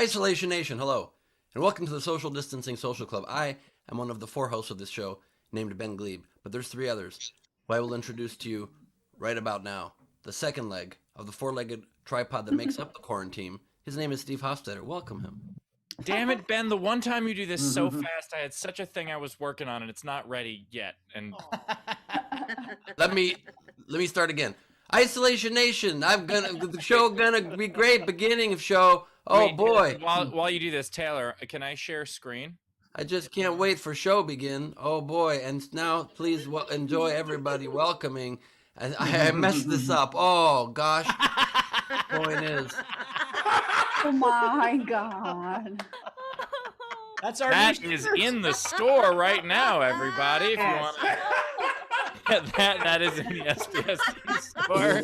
Isolation Nation, hello, and welcome to the Social Distancing Social Club. I am one of the 4 hosts of this show, named Ben Gleib, but there's 3 others, who I will introduce to you right about now. The second leg of the 4-legged tripod that makes up the quarantine. His name is Steve Hofstetter. Welcome him. Damn it, Ben, the one time you do this so fast, I had such a thing I was working on, and it's not ready yet. And Let me start again. Isolation Nation, the show gonna be great. Beginning of show. Oh wait, boy. While you do this, Taylor, can I share screen? I just can't wait for show begin. Oh boy. And now please enjoy everybody welcoming. I messed this up. Oh gosh. Point is. Oh my god. That is in the store right now, everybody. If you want to get that is in the SPSD store.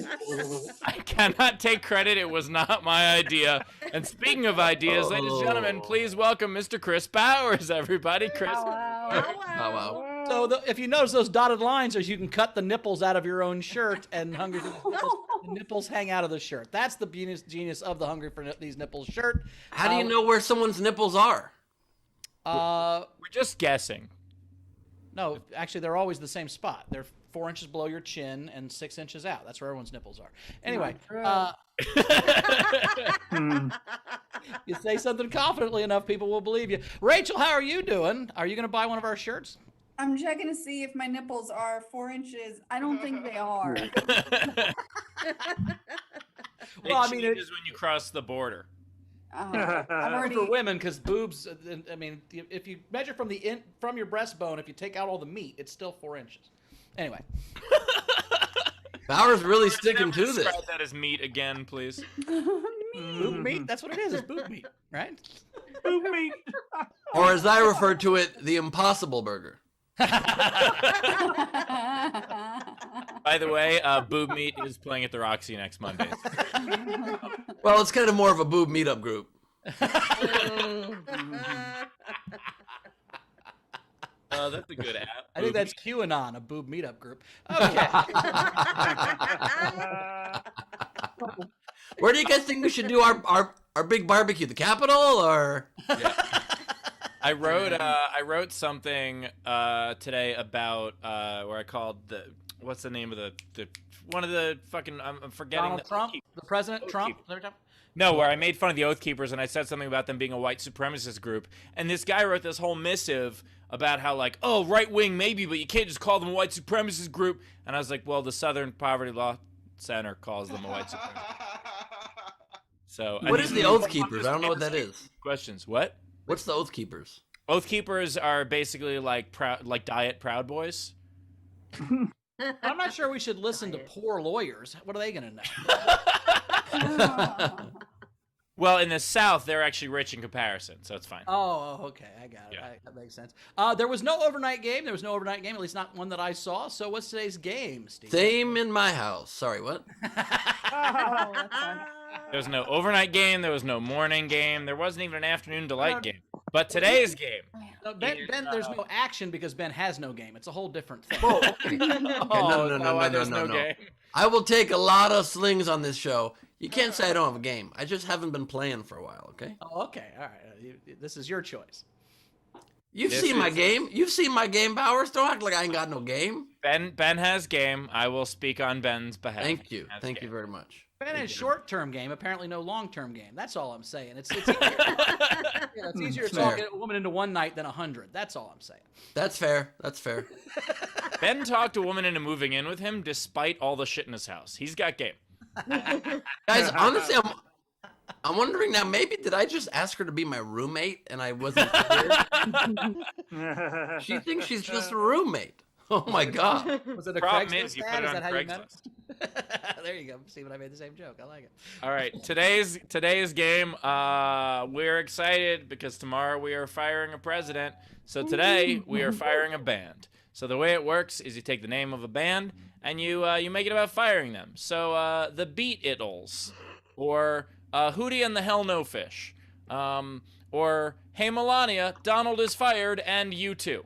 I cannot take credit. It was not my idea. And speaking of ideas, ladies and gentlemen, please welcome Mr. Chris Bowers, everybody. Chris. Wow. So if you notice those dotted lines, is you can cut the nipples out of your own shirt, and Hungry for These Nipples, the nipples hang out of the shirt. That's the genius of the Hungry for These Nipples shirt. How do you know where someone's nipples are? We're just guessing. No, actually, they're always the same spot. They're 4 inches below your chin and 6 inches out. That's where everyone's nipples are. Anyway, you say something confidently enough, people will believe you. Rachel, how are you doing? Are you going to buy one of our shirts? I'm checking to see if my nipples are 4 inches. I don't think they are. Well, I mean, it is when you cross the border. I've already... For women, because boobs. I mean, if you measure from from your breastbone, if you take out all the meat, it's still 4 inches. Anyway, Bowers really sticking to this. Describe that as meat again, please. boob meat. That's what it is. It's boob meat, right? Boob meat. Or as I refer to it, the Impossible Burger. By the way, Boob Meat is playing at the Roxy next Monday. Well, it's kind of more of a boob meetup group. That's a good app. I think that's QAnon, a boob meetup group. Okay. Where do you guys think we should do our big barbecue? The Capitol or? Yeah. I wrote something today about where I called what's the name of the one of the fucking I'm forgetting Donald Trump, the president Trump. No, where I made fun of the Oath Keepers and I said something about them being a white supremacist group, and this guy wrote this whole missive about how like, oh, right wing maybe, but you can't just call them a white supremacist group. And I was like, well, the Southern Poverty Law Center calls them a white supremacist. So what is the Oath Keepers? I don't know what that is. Questions? What? What's the Oath Keepers? Oath Keepers are basically like Diet Proud Boys. I'm not sure we should listen to poor lawyers. What are they going to know? Well, in the South, they're actually rich in comparison, so it's fine. Oh, okay. I got it. Yeah. That makes sense. There was no overnight game. At least not one that I saw. So what's today's game, Steve? Same in my house. Sorry, what? There was no overnight game. There was no morning game. There wasn't even an afternoon delight game. But today's game. No, Ben, there's no action because Ben has no game. It's a whole different thing. Oh, okay. No. Game. I will take a lot of slings on this show. You can't say I don't have a game. I just haven't been playing for a while, okay? Oh, okay. All right. This is your choice. You've seen my game. You've seen my game, Bowers. Don't act like I ain't got no game. Ben has game. I will speak on Ben's behalf. Thank you. Thank you very much. Ben has short-term game, apparently no long-term game. That's all I'm saying. It's easier to talk a woman into one night than 100. That's all I'm saying. That's fair. Ben talked a woman into moving in with him despite all the shit in his house. He's got game. Guys, honestly, I'm wondering now, maybe did I just ask her to be my roommate and I wasn't clear? She thinks she's just a roommate. Oh my God. Was it a Problem Craigslist is, you ad? put it Is on that how you met Craigslist. it? There you go. See what I made the same joke. I like it. All right, today's game. We're excited because tomorrow we are firing a president. So today we are firing a band. So the way it works is you take the name of a band and you make it about firing them. So the Beat Ittles, or Hootie and the Hell No Fish, or Hey Melania, Donald is fired and you too.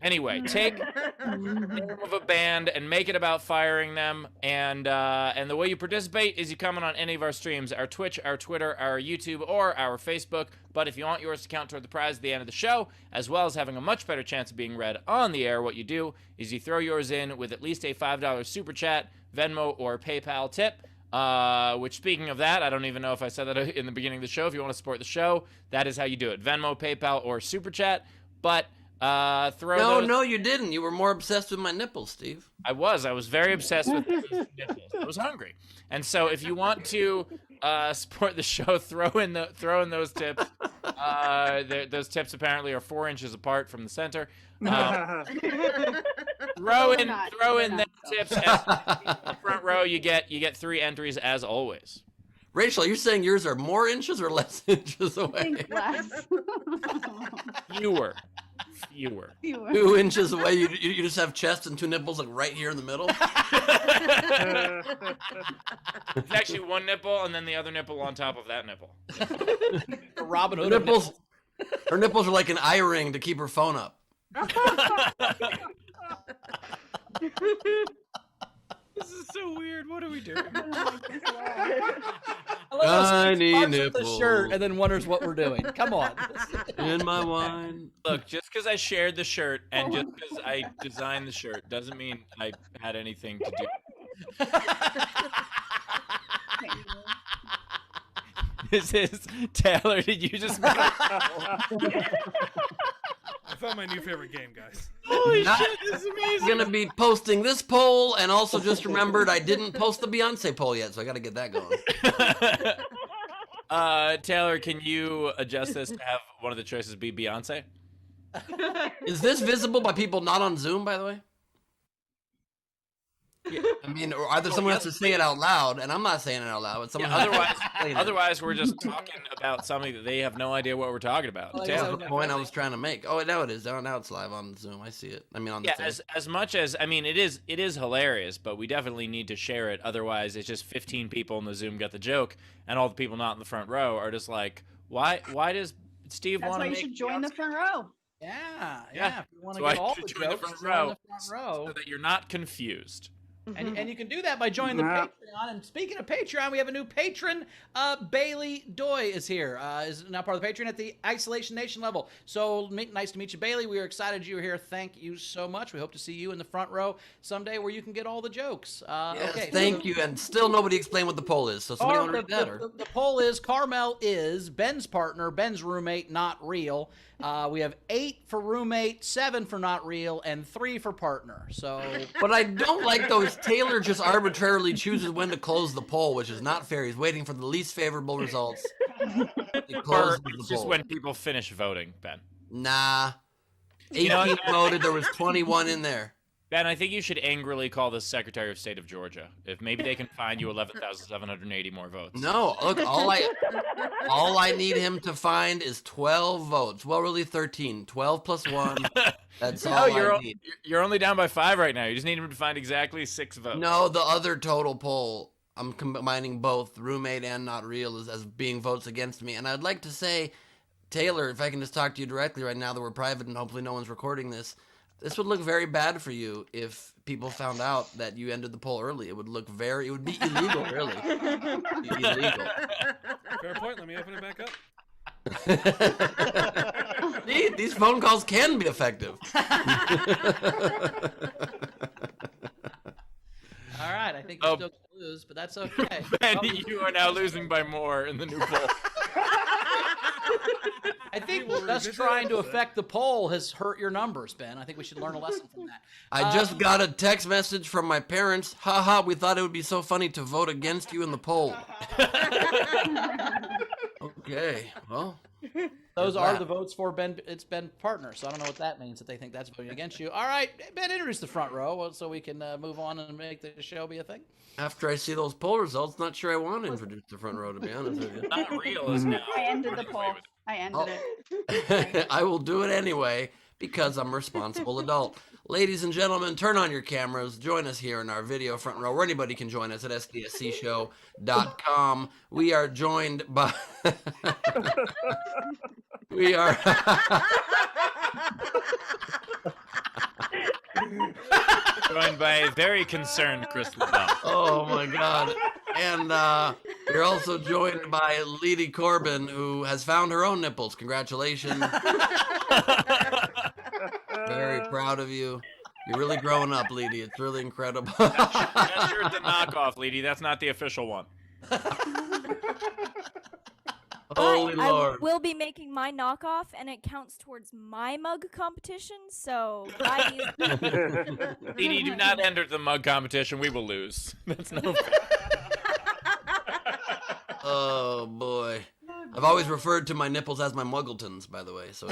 Anyway, take the name of a band and make it about firing them. And the way you participate is you comment on any of our streams, our Twitch, our Twitter, our YouTube, or our Facebook. But if you want yours to count toward the prize at the end of the show, as well as having a much better chance of being read on the air, what you do is you throw yours in with at least a $5 super chat, Venmo, or PayPal tip. Which, speaking of that, I don't even know if I said that in the beginning of the show. If you want to support the show, that is how you do it. Venmo, PayPal, or super chat. But No, you didn't. You were more obsessed with my nipples, Steve. I was very obsessed with nipples. I was hungry. And so if you want to support the show, throw in those tips. Those tips apparently are 4 inches apart from the center. Throw in the tips. In the front row, you get 3 entries as always. Rachel, you're saying yours are more inches or less inches I away? think less. Fewer. 2 inches away, you just have chest and 2 nipples like right here in the middle? It's actually 1 nipple and then the other nipple on top of that nipple. The Robin Hood nipples. Her nipples are like an eye ring to keep her phone up. This is so weird. What are we doing? Tiny the nipples. shirt and then wonders what we're doing. Come on. In my wine. Look, just because I shared the shirt and just because I designed the shirt doesn't mean I had anything to do. This is Taylor. Did you just? I found my new favorite game, guys. Holy shit! This is amazing. I'm gonna be posting this poll, and also just remembered I didn't post the Beyonce poll yet, so I got to get that going. Taylor, can you adjust this to have one of the choices be Beyonce? Is this visible by people not on Zoom, by the way? Yeah. I mean, or either someone has to say it out loud, and I'm not saying it out loud, but someone Otherwise, we're just talking about something that they have no idea what we're talking about. Well, Taylor. That's the point I was trying to make. Oh, now it is. Now it's live on Zoom. I see it. I mean, on the thing. as much as I mean, it is hilarious, but we definitely need to share it. Otherwise, it's just 15 people in the Zoom get the joke, and all the people not in the front row are just like, why does Steve That's want why to you make should join the front row. Yeah. Yeah. If you want to So get I all should the join the jokes, front join row, the front row. so that you're not confused? And you can do that by joining the Patreon. And speaking of Patreon, we have a new patron. Bailey Doy is here. Is now part of the Patreon at the Isolation Nation level. So nice to meet you, Bailey. We are excited you were here. Thank you so much. We hope to see you in the front row someday where you can get all the jokes. Yes, okay. thank you. And still nobody explained what the poll is. So somebody want to read that? Or? The poll is Carmel is Ben's partner, Ben's roommate, not real. We have 8 for roommate, 7 for not real, and 3 for partner. So, But I don't like those. Taylor just arbitrarily chooses when to close the poll, which is not fair. He's waiting for the least favorable results. He Or closes the it's just poll. when people finish voting, Ben. Nah. 18 You know- voted. There was 21 in there. Ben, I think you should angrily call the Secretary of State of Georgia. If maybe they can find you 11,780 more votes. No, look, all I need him to find is 12 votes. Well, really 13. 12 plus 1. That's all I need. You're only down by 5 right now. You just need him to find exactly 6 votes. No, the other total poll, I'm combining both roommate and not real as being votes against me. And I'd like to say, Taylor, if I can just talk to you directly right now that we're private and hopefully no one's recording this, this would look very bad for you if people found out that you ended the poll early. It would be illegal, really. Illegal. Fair point. Let me open it back up. See, these phone calls can be effective. all right, I think you're still going to lose, but that's okay. Ben, you are now losing by more in the new poll. I think us trying to affect the poll has hurt your numbers, Ben. I think we should learn a lesson from that. I just got a text message from my parents. Haha, we thought it would be so funny to vote against you in the poll. Okay, well. Those are the votes for Ben. It's Ben partner, so I don't know what that means, that they think that's voting against you. All right, Ben, introduce the front row so we can move on and make the show be a thing. After I see those poll results, not sure I want to introduce the front row, to be honest with you. Not real is now. I ended the poll. I ended it. I will do it anyway because I'm a responsible adult. Ladies and gentlemen, turn on your cameras. Join us here in our video front row, where anybody can join us at sdscshow.com. We are joined by... we are... joined by a very concerned Chris LaBelle. Oh my God. And you're also joined by Leedy Corbin, who has found her own nipples. Congratulations. Very proud of you. You're really growing up, Leedy. It's really incredible. That's your the knockoff, Leedy. That's not the official one. Holy I Lord. will be making my knockoff, and it counts towards my mug competition. So, I Leedy, do not enter the mug competition. We will lose. That's no fair. Oh boy. I've always referred to my nipples as my muggletons, by the way. So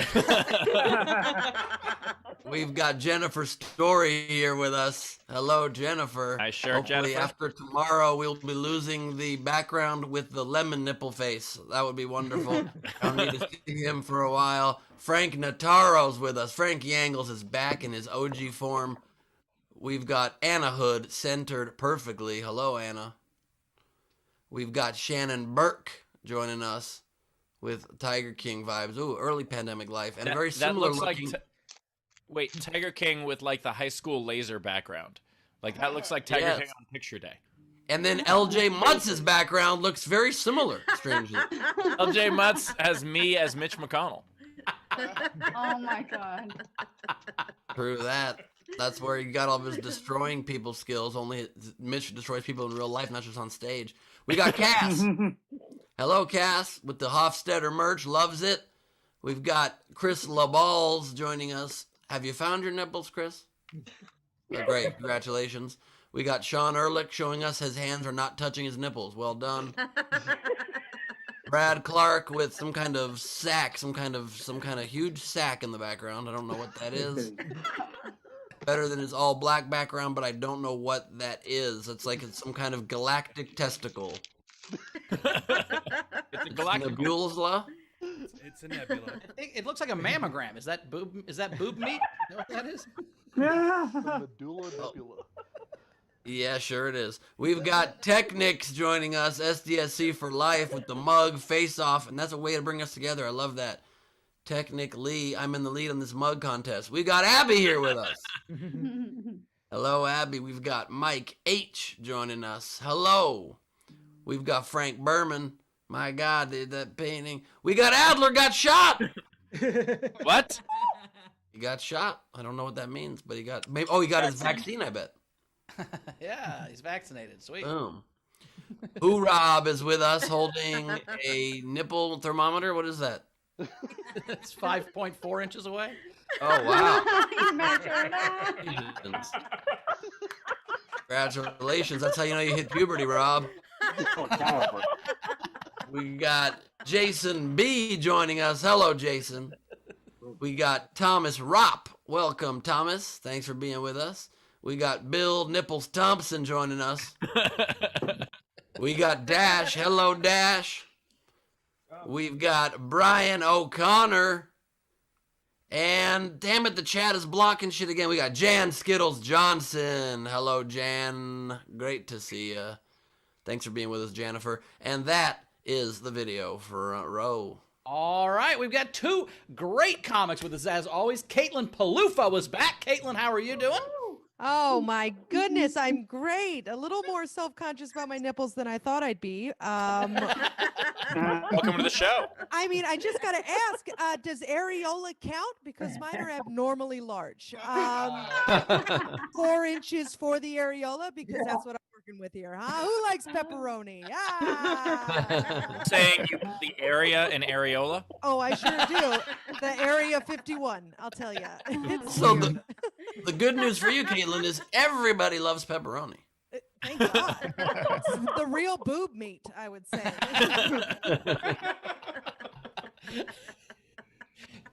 we've got Jennifer Story here with us. Hello, Jennifer. Hi, sure, Hopefully Jennifer. after tomorrow we'll be losing the background with the lemon nipple face. That would be wonderful. I don't need to see him for a while. Frank Notaro's with us. Frank Yangles is back in his OG form. We've got Anna Hood centered perfectly. Hello, Anna. We've got Shannon Burke joining us with Tiger King vibes. Ooh, early pandemic life. And a very similar looking... Wait, Tiger King with like the high school laser background. Like that looks like Tiger King on picture day. And then LJ Mutz's background looks very similar, strangely. LJ Mutz has me as Mitch McConnell. Oh my God. True that. That's where he got all of his destroying people skills. Only Mitch destroys people in real life, not just on stage. We got Cass. Hello, Cass, with the Hofstetter merch. Loves it. We've got Chris LaBalls joining us. Have you found your nipples, Chris? Oh, great. Congratulations. We got Sean Ehrlich showing us his hands are not touching his nipples. Well done. Brad Clark with some kind of sack, some kind of huge sack in the background. I don't know what that is. Better than his all black background, but I don't know what that is. It's like it's some kind of galactic testicle. It's a galactic Nebula? It's a nebula. It looks like a mammogram. Is that boob meat? Is that what that is? Medulla nebula. Yeah, sure it is. We've got Technics joining us, SDSC for life with the mug face off, and that's a way to bring us together. I love that. Technically, I'm in the lead on this mug contest. We got Abby here with us. Hello, Abby. We've got Mike H joining us. Hello. We've got Frank Berman. My God, that painting. We got Adler got shot. What? He got shot. I don't know what that means, but he got he got his vaccine, I bet. Yeah, he's vaccinated. Sweet. Boom. Who Rob is with us holding a nipple thermometer. What is that? It's 5.4 inches away. Oh, wow. He's measuring up. Congratulations. That's how you know you hit puberty, Rob. We got Jason B joining us. Hello, Jason. We got Thomas Ropp. Welcome, Thomas. Thanks for being with us. We got Bill Nipples Thompson joining us. We got Dash. Hello, Dash. We've got Brian O'Connor. And damn it, the chat is blocking shit again. We got Jan Skittles Johnson. Hello, Jan. Great to see you. Thanks for being with us, Jennifer. And that is the video for Front Row. All right, we've got two great comics with us as always. Caitlin Peluffo is back. Caitlin, how are you doing? Oh my goodness, I'm great. A little more self-conscious about my nipples than I thought I'd be. Welcome to the show. I mean, I just gotta ask, does areola count? Because mine are abnormally large. 4 inches for the areola, because that's what I'm working with here, huh? Who likes pepperoni? Ah! Saying you put the area in areola? Oh, I sure do. The Area 51, I'll tell you. So the good news for you, Caitlin, is everybody loves pepperoni. Thank God. It's the real boob meat, I would say.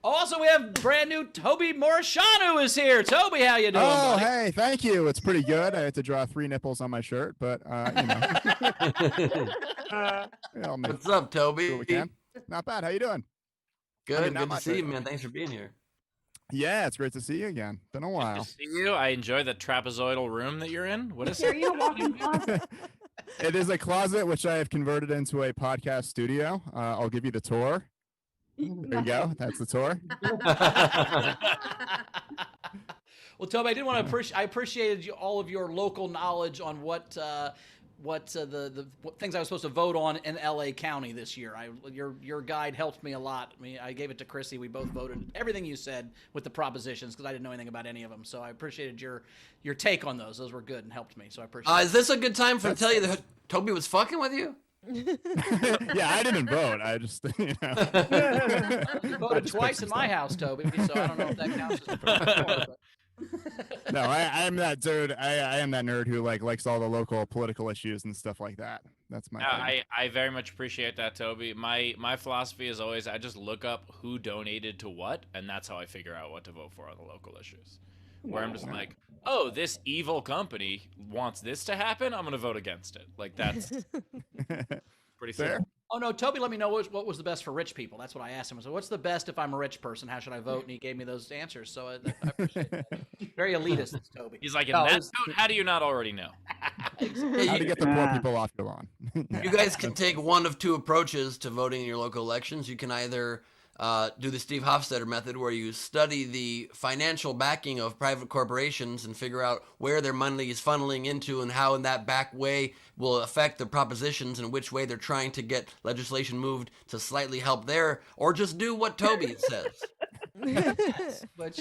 Also, we have brand new Toby Muresianu is here. Toby, how you doing, Oh, buddy? hey, thank you. It's pretty good. I had to draw 3 nipples on my shirt, but What's up, do what we Toby? can. Not bad. How you doing? Good, not good to much see you, right now. man. Thanks for being here. Yeah, it's great to see you again. Been a Good while. to see you. I enjoy the trapezoidal room that you're in. What is Are it? you a walking closet? It is a closet which I have converted into a podcast studio. I'll give you the tour. There you go. That's the tour. Well, Toby, I did want to I appreciated all of your local knowledge on what the things I was supposed to vote on in LA County this year. Your guide helped me a lot. I gave it to Chrissy. We both voted everything you said with the propositions because I didn't know anything about any of them. So I appreciated your take on those. Those were good and helped me. So I appreciate it. Is this a good time to tell you that Toby was fucking with you? Yeah, I didn't vote. I just, You voted twice in my house, Toby, so I don't know if that counts as a No, I am that dude. I am that nerd who likes all the local political issues and stuff like that. That's my thing. I very much appreciate that, Toby. My philosophy is always I just look up who donated to what, and that's how I figure out what to vote for on the local issues. Where I'm just like, oh, this evil company wants this to happen, I'm going to vote against it. Like, that's pretty Fair. simple. Oh, no, Toby let me know what was the best for rich people. That's what I asked him. So what's the best if I'm a rich person? How should I vote? And he gave me those answers. So I appreciate that. Very elitist, Toby. He's like, in that vote, how do you not already know? How to get the poor people off your lawn. You guys can take one of two approaches to voting in your local elections. You can either do the Steve Hofstetter method, where you study the financial backing of private corporations and figure out where their money is funneling into and how in that back way will affect the propositions and which way they're trying to get legislation moved to slightly help there, or just do what Toby says. Which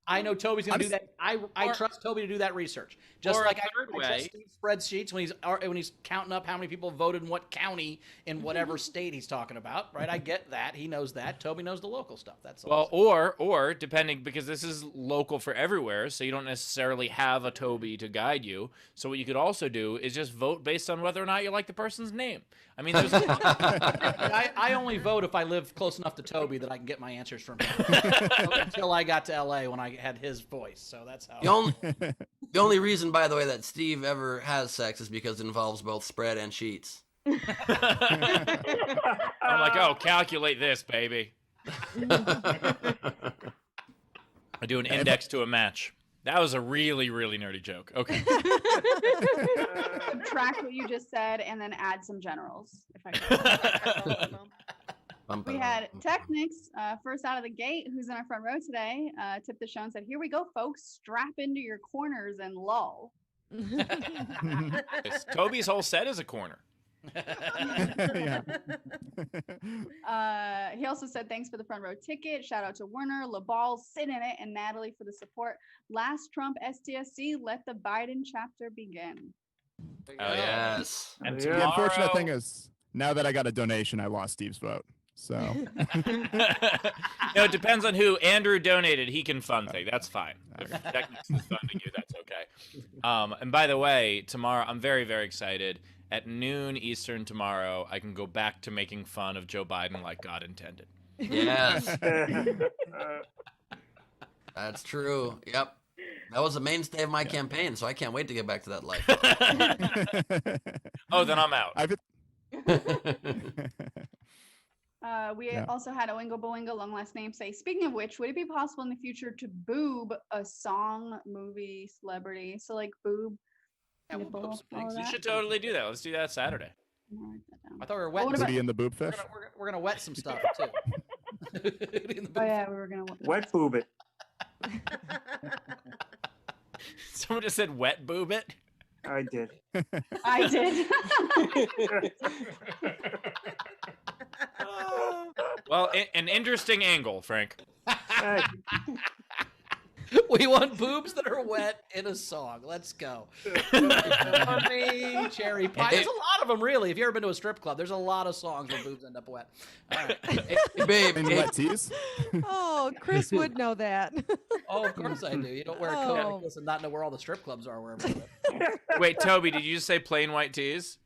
I know Toby's going to do that. I trust Toby to do that research. Just like I trust Steve's spreadsheets when he's counting up how many people voted in what county in whatever state he's talking about, right? I get that. He knows that. Toby knows the local stuff. That's all. Well, or depending, because this is local for everywhere, so you don't necessarily have a Toby to guide you. So what you could also do is just vote based on whether or not you like the person's name. I mean, there's I only vote if I live close enough to Toby that I can get my answers from him. Until I got to LA when I had his voice. So that's how. The only reason, by the way, that Steve ever has sex is because it involves both spread and sheets. I'm like, oh, calculate this, baby. I do an index to a match. That was a really, really nerdy joke. Okay. Subtract what you just said and then add some generals. If I could. We had Technics first out of the gate, who's in our front row today, tipped the show and said, "Here we go, folks. Strap into your corners and lull." Toby's whole set is a corner. He also said, "Thanks for the front row ticket. Shout out to Werner, LaBall, Sit in it, and Natalie for the support. Last Trump STSC, let the Biden chapter begin." Oh, yes. And The unfortunate thing is, now that I got a donation, I lost Steve's vote. So no, it depends on who. Andrew donated. He can fund things. That's fine. If Technics is funding you, that's okay. And by the way, tomorrow I'm very, very excited. At noon Eastern tomorrow, I can go back to making fun of Joe Biden like God intended. Yes. That's true. Yep. That was the mainstay of my campaign, so I can't wait to get back to that life. Oh, then I'm out. We also had Oingo Boingo, long last name, say, "Speaking of which, would it be possible in the future to boob a song, movie, celebrity?" So like boob, nipple, all of You that. should totally do that. Let's do that Saturday. I'll write that down. I thought we were wet. Booty in the boob fish. We're gonna wet some stuff too. Oh yeah, we were gonna. Wet boob it. Someone just said wet boob it. I did. I did. Well, an interesting angle, Frank. We want boobs that are wet in a song. Let's go. Cherry pie. There's a lot of them, really. If you've ever been to a strip club, there's a lot of songs where boobs end up wet. All right. Hey, babe, And wet tees. Oh, Chris would know that. Oh, of course I do. You don't wear a coat like this and not know where all the strip clubs are wherever you live. Wait, Toby, did you just say plain white tees?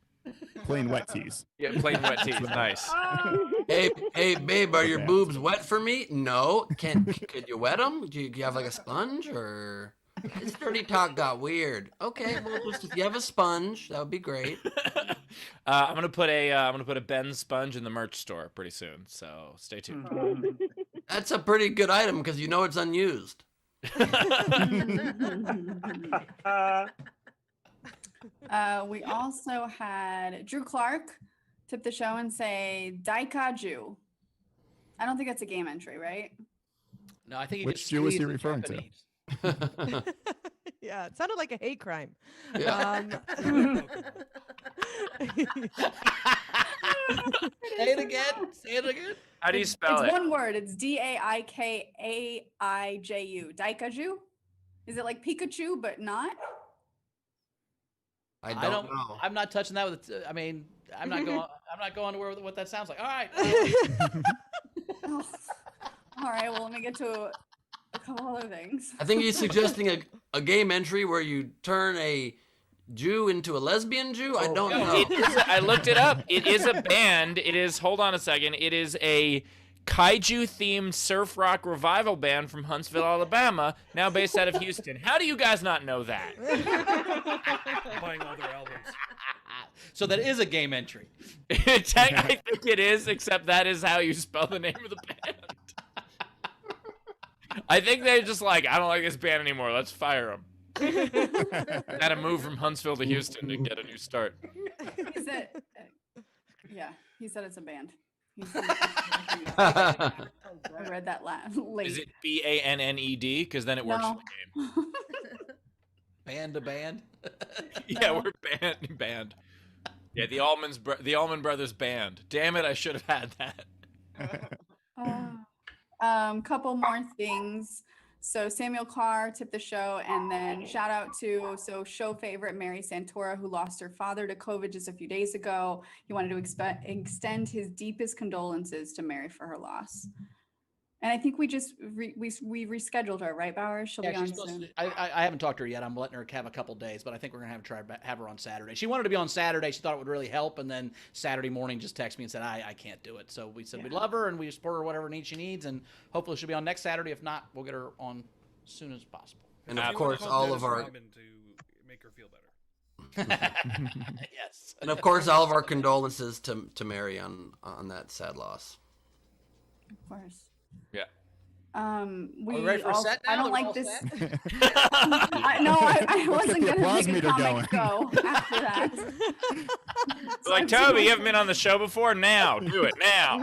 Plain wet tees. Yeah, plain wet tees. Nice. Hey, babe, are your boobs wet for me? No. Could you wet them? Do you have like a sponge or? This dirty talk got weird. Okay, well, just if you have a sponge, that would be great. I'm gonna put a Ben sponge in the merch store pretty soon. So stay tuned. That's a pretty good item because you know it's unused. We also had Drew Clark tip the show and say Daikaju. I don't think that's a game entry, right? No, I think he Which just Jew is he squeezed the referring to? Japanese. Yeah, it sounded like a hate crime. Yeah. Say it again. Say it again. How do you spell It's it? one word. It's Daikaiju. Daikaju? Is it like Pikachu but not? I don't know. I'm not touching that with. I mean, I'm not going. I'm not going to where what that sounds like. All right. Oh. All right. Well, let me get to a couple other things. I think he's suggesting a game entry where you turn a Jew into a lesbian Jew. I don't know. I looked it up. It is a band. It is. Hold on a second. It is a kaiju-themed surf rock revival band from Huntsville, Alabama, now based out of Houston. How do you guys not know that? Buying all their albums. So that is a game entry. I think it is, except that is how you spell the name of the band. I think they're just like, I don't like this band anymore. Let's fire them. Got to move from Huntsville to Houston to get a new start. He said, yeah, he said it's a band. I I read that late. Is it BANNED? Because then it works No. for the game. Band to band. Yeah, we're band. Yeah, the Allman Brothers Band. Damn it, I should have had that. Couple more things. So Samuel Carr tipped the show, and then shout out to show favorite Mary Santora, who lost her father to COVID just a few days ago. He wanted to extend his deepest condolences to Mary for her loss. And I think we just we rescheduled her, right, Bowers? She'll be on soon. I haven't talked to her yet. I'm letting her have a couple days, but I think we're gonna have her on Saturday. She wanted to be on Saturday. She thought it would really help, and then Saturday morning just texted me and said I can't do it. So we said we love her and we support her whatever needs she needs, and hopefully she'll be on next Saturday. If not, we'll get her on as soon as possible. And of course, all of our to make her feel better. Yes. and of course all of our condolences to Mary on that sad loss. Of course. Yeah. We ready for a set now? I don't Are we like all this. set? I wasn't the gonna applause make a meter comment go after that. So Like, I'm Toby, you super- haven't been on the show before? Now. Do it now.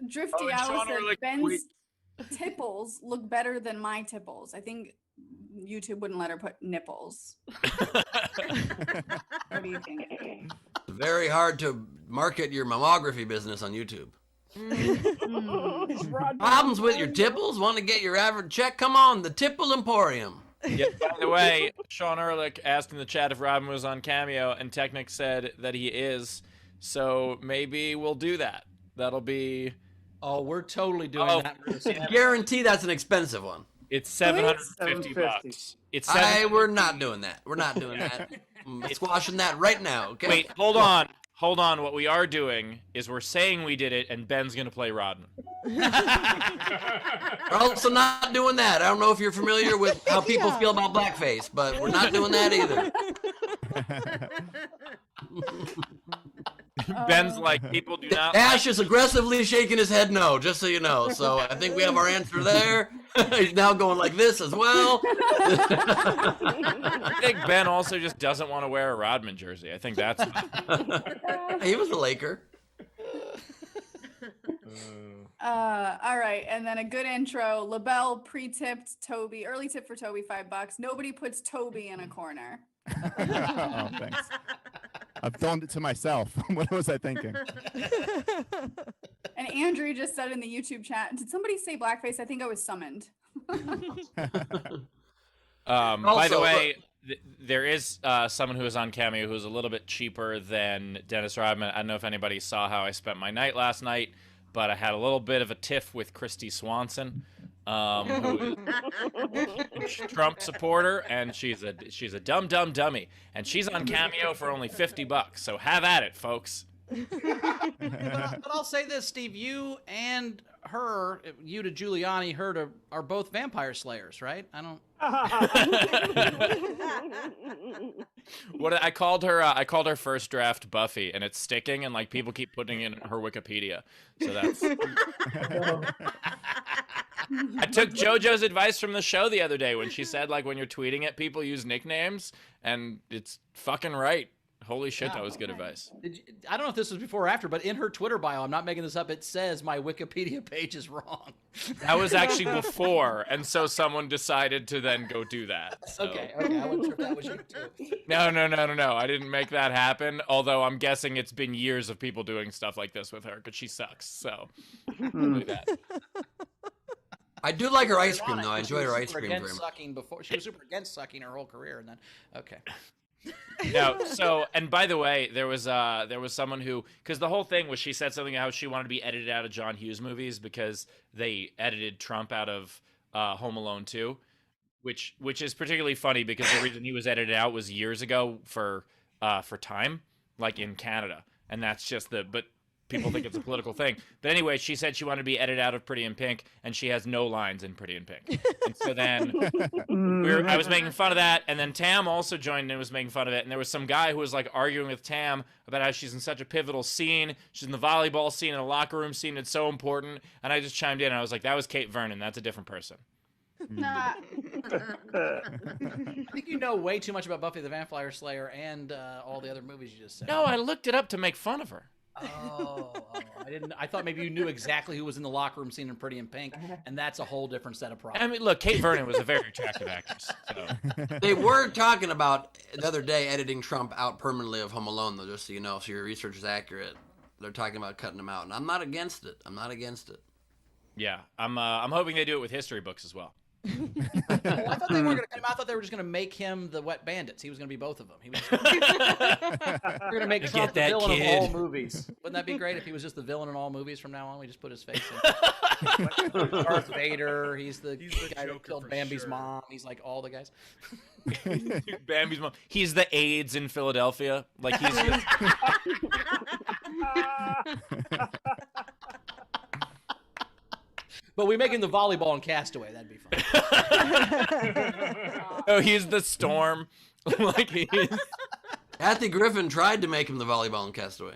Drifty Oh, and Owl Sean said Ehrlich Ben's tweet- tipples look better than my tipples. I think YouTube wouldn't let her put nipples. What do you think? It's very hard to market your mammography business on YouTube. Problems with your tipples? Want to get your average check? Come on, the Tipple Emporium. Yeah, by the way, Sean Ehrlich asked in the chat if Robin was on Cameo, and Technic said that he is. So maybe we'll do that. That'll be. Oh, we're totally doing that. Guarantee that's an expensive one. It's $750. It's We're not doing that. We're not doing that. I'm squashing that right now. Okay. Wait, hold on. Hold on. What we are doing is we're saying we did it, and Ben's gonna play Rodman. We're also not doing that. I don't know if you're familiar with how people feel about blackface, but we're not doing that either. Ben's like, people do not. Ash is aggressively shaking his head no, just so you know. So I think we have our answer there. He's now going like this as well. I think Ben also just doesn't want to wear a Rodman jersey. I think that's. He was a Laker. All right, and then a good intro. LaBelle pre-tipped Toby, early tip for Toby, $5. Nobody puts Toby in a corner. Oh, thanks. I've done it to myself. What was I thinking? And Andrew just said in the YouTube chat, did somebody say blackface? I think I was summoned. By Also, the way, there is someone who is on Cameo who's a little bit cheaper than Dennis Rodman. I don't know if anybody saw how I spent my night last night, but I had a little bit of a tiff with Christy Swanson, who is a Trump supporter, and she's a dumb dummy, and she's on Cameo for only $50. So have at it, folks. But I'll say this, Steve, you and her, you to Giuliani, her to, are both vampire slayers, right? I don't. What I called her first draft Buffy, and it's sticking, and like people keep putting it in her Wikipedia. So that's. I took JoJo's advice from the show the other day when she said like when you're tweeting at people, use nicknames, and it's fucking right. Holy shit, that was good advice. I don't know if this was before or after, but in her Twitter bio, I'm not making this up, it says my Wikipedia page is wrong. That was actually before, and so someone decided to then go do that. So. Okay, I wasn't sure if that was you too. No. I didn't make that happen, although I'm guessing it's been years of people doing stuff like this with her, because she sucks, so do that. I do like her ice cream, though. I enjoy her ice cream very much. She was super against sucking her whole career, and then, okay. No, so, and by the way, there was someone who, because the whole thing was she said something how she wanted to be edited out of John Hughes movies because they edited Trump out of Home Alone 2, which is particularly funny because the reason he was edited out was years ago for time, like in Canada, and that's just but people think it's a political thing. But anyway, she said she wanted to be edited out of Pretty in Pink, and she has no lines in Pretty in Pink. And so then I was making fun of that, and then Tam also joined in and was making fun of it. And there was some guy who was like arguing with Tam about how she's in such a pivotal scene. She's in the volleyball scene, in the locker room scene. It's so important. And I just chimed in, and I was like, that was Kate Vernon. That's a different person. Nah. I think you know way too much about Buffy the Vampire Slayer and all the other movies you just said. No, I looked it up to make fun of her. Oh, I didn't. I thought maybe you knew exactly who was in the locker room scene in Pretty in Pink, and that's a whole different set of problems. I mean, look, Kate Vernon was a very attractive actress. So. They were talking about the other day editing Trump out permanently of Home Alone, though, just so you know, so your research is accurate. They're talking about cutting him out, and I'm not against it. Yeah, I'm hoping they do it with history books as well. I thought they were going to cut him out. I thought they were just going to make him the Wet Bandits. He was going to be both of them. We're going to make Trump the villain of all movies. Wouldn't that be great if he was just the villain in all movies from now on? We just put his face in. Darth Vader. He's the guy that killed Bambi's mom. He's like all the guys. Bambi's mom. He's the AIDS in Philadelphia. Like he's. But we make him the volleyball and Castaway. That'd be fun. Oh, he's the Storm. Like he's. Kathy Griffin tried to make him the volleyball and Castaway.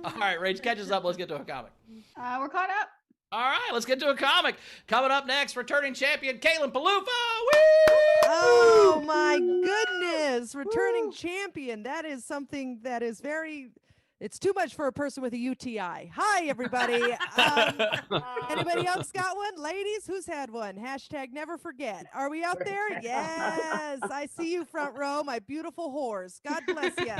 All right, Rach, catch us up. Let's get to a comic. We're caught up. All right, let's get to a comic. Coming up next, returning champion Caitlin Peluffo. Oh my goodness, returning champion. That is something that is very. It's too much for a person with a UTI. Hi, everybody. Anybody else got one? Ladies, who's had one? Hashtag never forget. Are we out there? Yes. I see you front row, my beautiful whores. God bless you.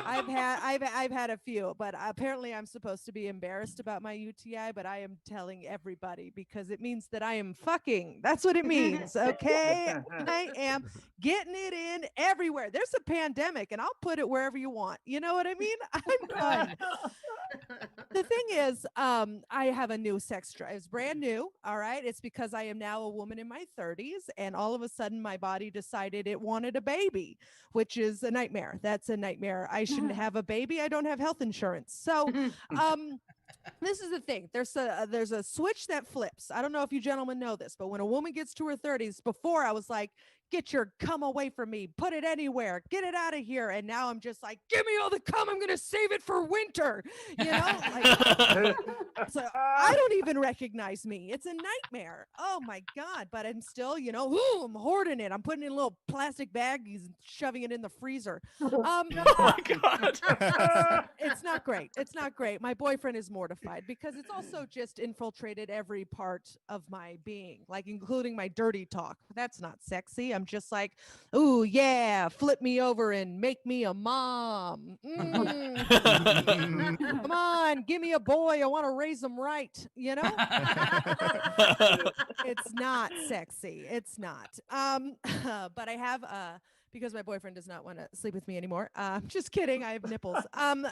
I've had a few, but apparently I'm supposed to be embarrassed about my UTI, but I am telling everybody because it means that I am fucking. That's what it means, okay? I am getting it in everywhere. There's a pandemic, and I'll put it wherever you want. You know what I mean? I'm done. The thing is, I have a new sex drive. It's brand new. All right. It's because I am now a woman in my 30s. And all of a sudden my body decided it wanted a baby, which is a nightmare. That's a nightmare. I shouldn't have a baby. I don't have health insurance. So, this is the thing. There's a switch that flips. I don't know if you gentlemen know this, but when a woman gets to her 30s, before I was like, get your cum away from me, put it anywhere, get it out of here. And now I'm just like, give me all the cum. I'm going to save it for winter. You know, like, so I don't even recognize me. It's a nightmare. Oh my God. But I'm still, you know, I'm hoarding it. I'm putting it in a little plastic baggies and shoving it in the freezer. Oh my God. It's not great. It's not great. My boyfriend is mortified because it's also just infiltrated every part of my being, like including my dirty talk. That's not sexy. I'm just like, ooh, yeah, flip me over and make me a mom. Come on, give me a boy. I want to raise him right. You know, it's not sexy. It's not. But I have because my boyfriend does not want to sleep with me anymore. Just kidding. I have nipples. I've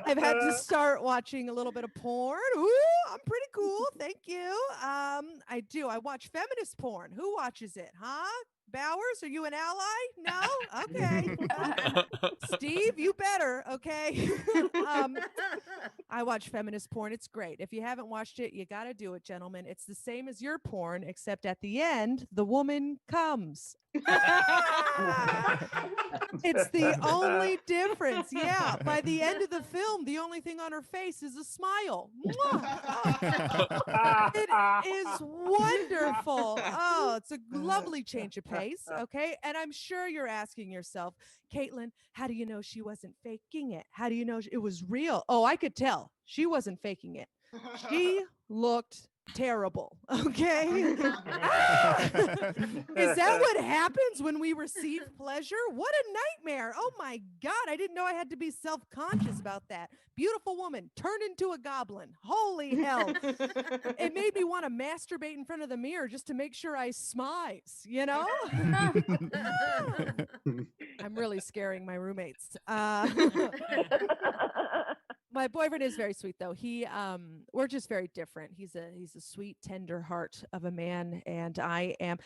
had to start watching a little bit of porn. Ooh, I'm pretty cool. Thank you. I do. I watch feminist porn. Who watches it? Huh? Bowers, are you an ally? No? Okay. Steve, you better, okay? I watch feminist porn. It's great. If you haven't watched it, you got to do it, gentlemen. It's the same as your porn, except at the end, the woman comes. It's the only difference. Yeah. By the end of the film, the only thing on her face is a smile. It is wonderful. Oh, it's a lovely change of pace. Okay. And I'm sure you're asking yourself, Caitlin, how do you know she wasn't faking it? How do you know it was real? Oh, I could tell. She wasn't faking it. She looked terrible. Okay. Is that what happens when we receive pleasure? What a nightmare. Oh my God. I didn't know I had to be self-conscious about that. Beautiful woman turned into a goblin. Holy hell. It made me want to masturbate in front of the mirror just to make sure I smize, you know? I'm really scaring my roommates. My boyfriend is very sweet though. We're just very different. He's a sweet, tender heart of a man. And I am,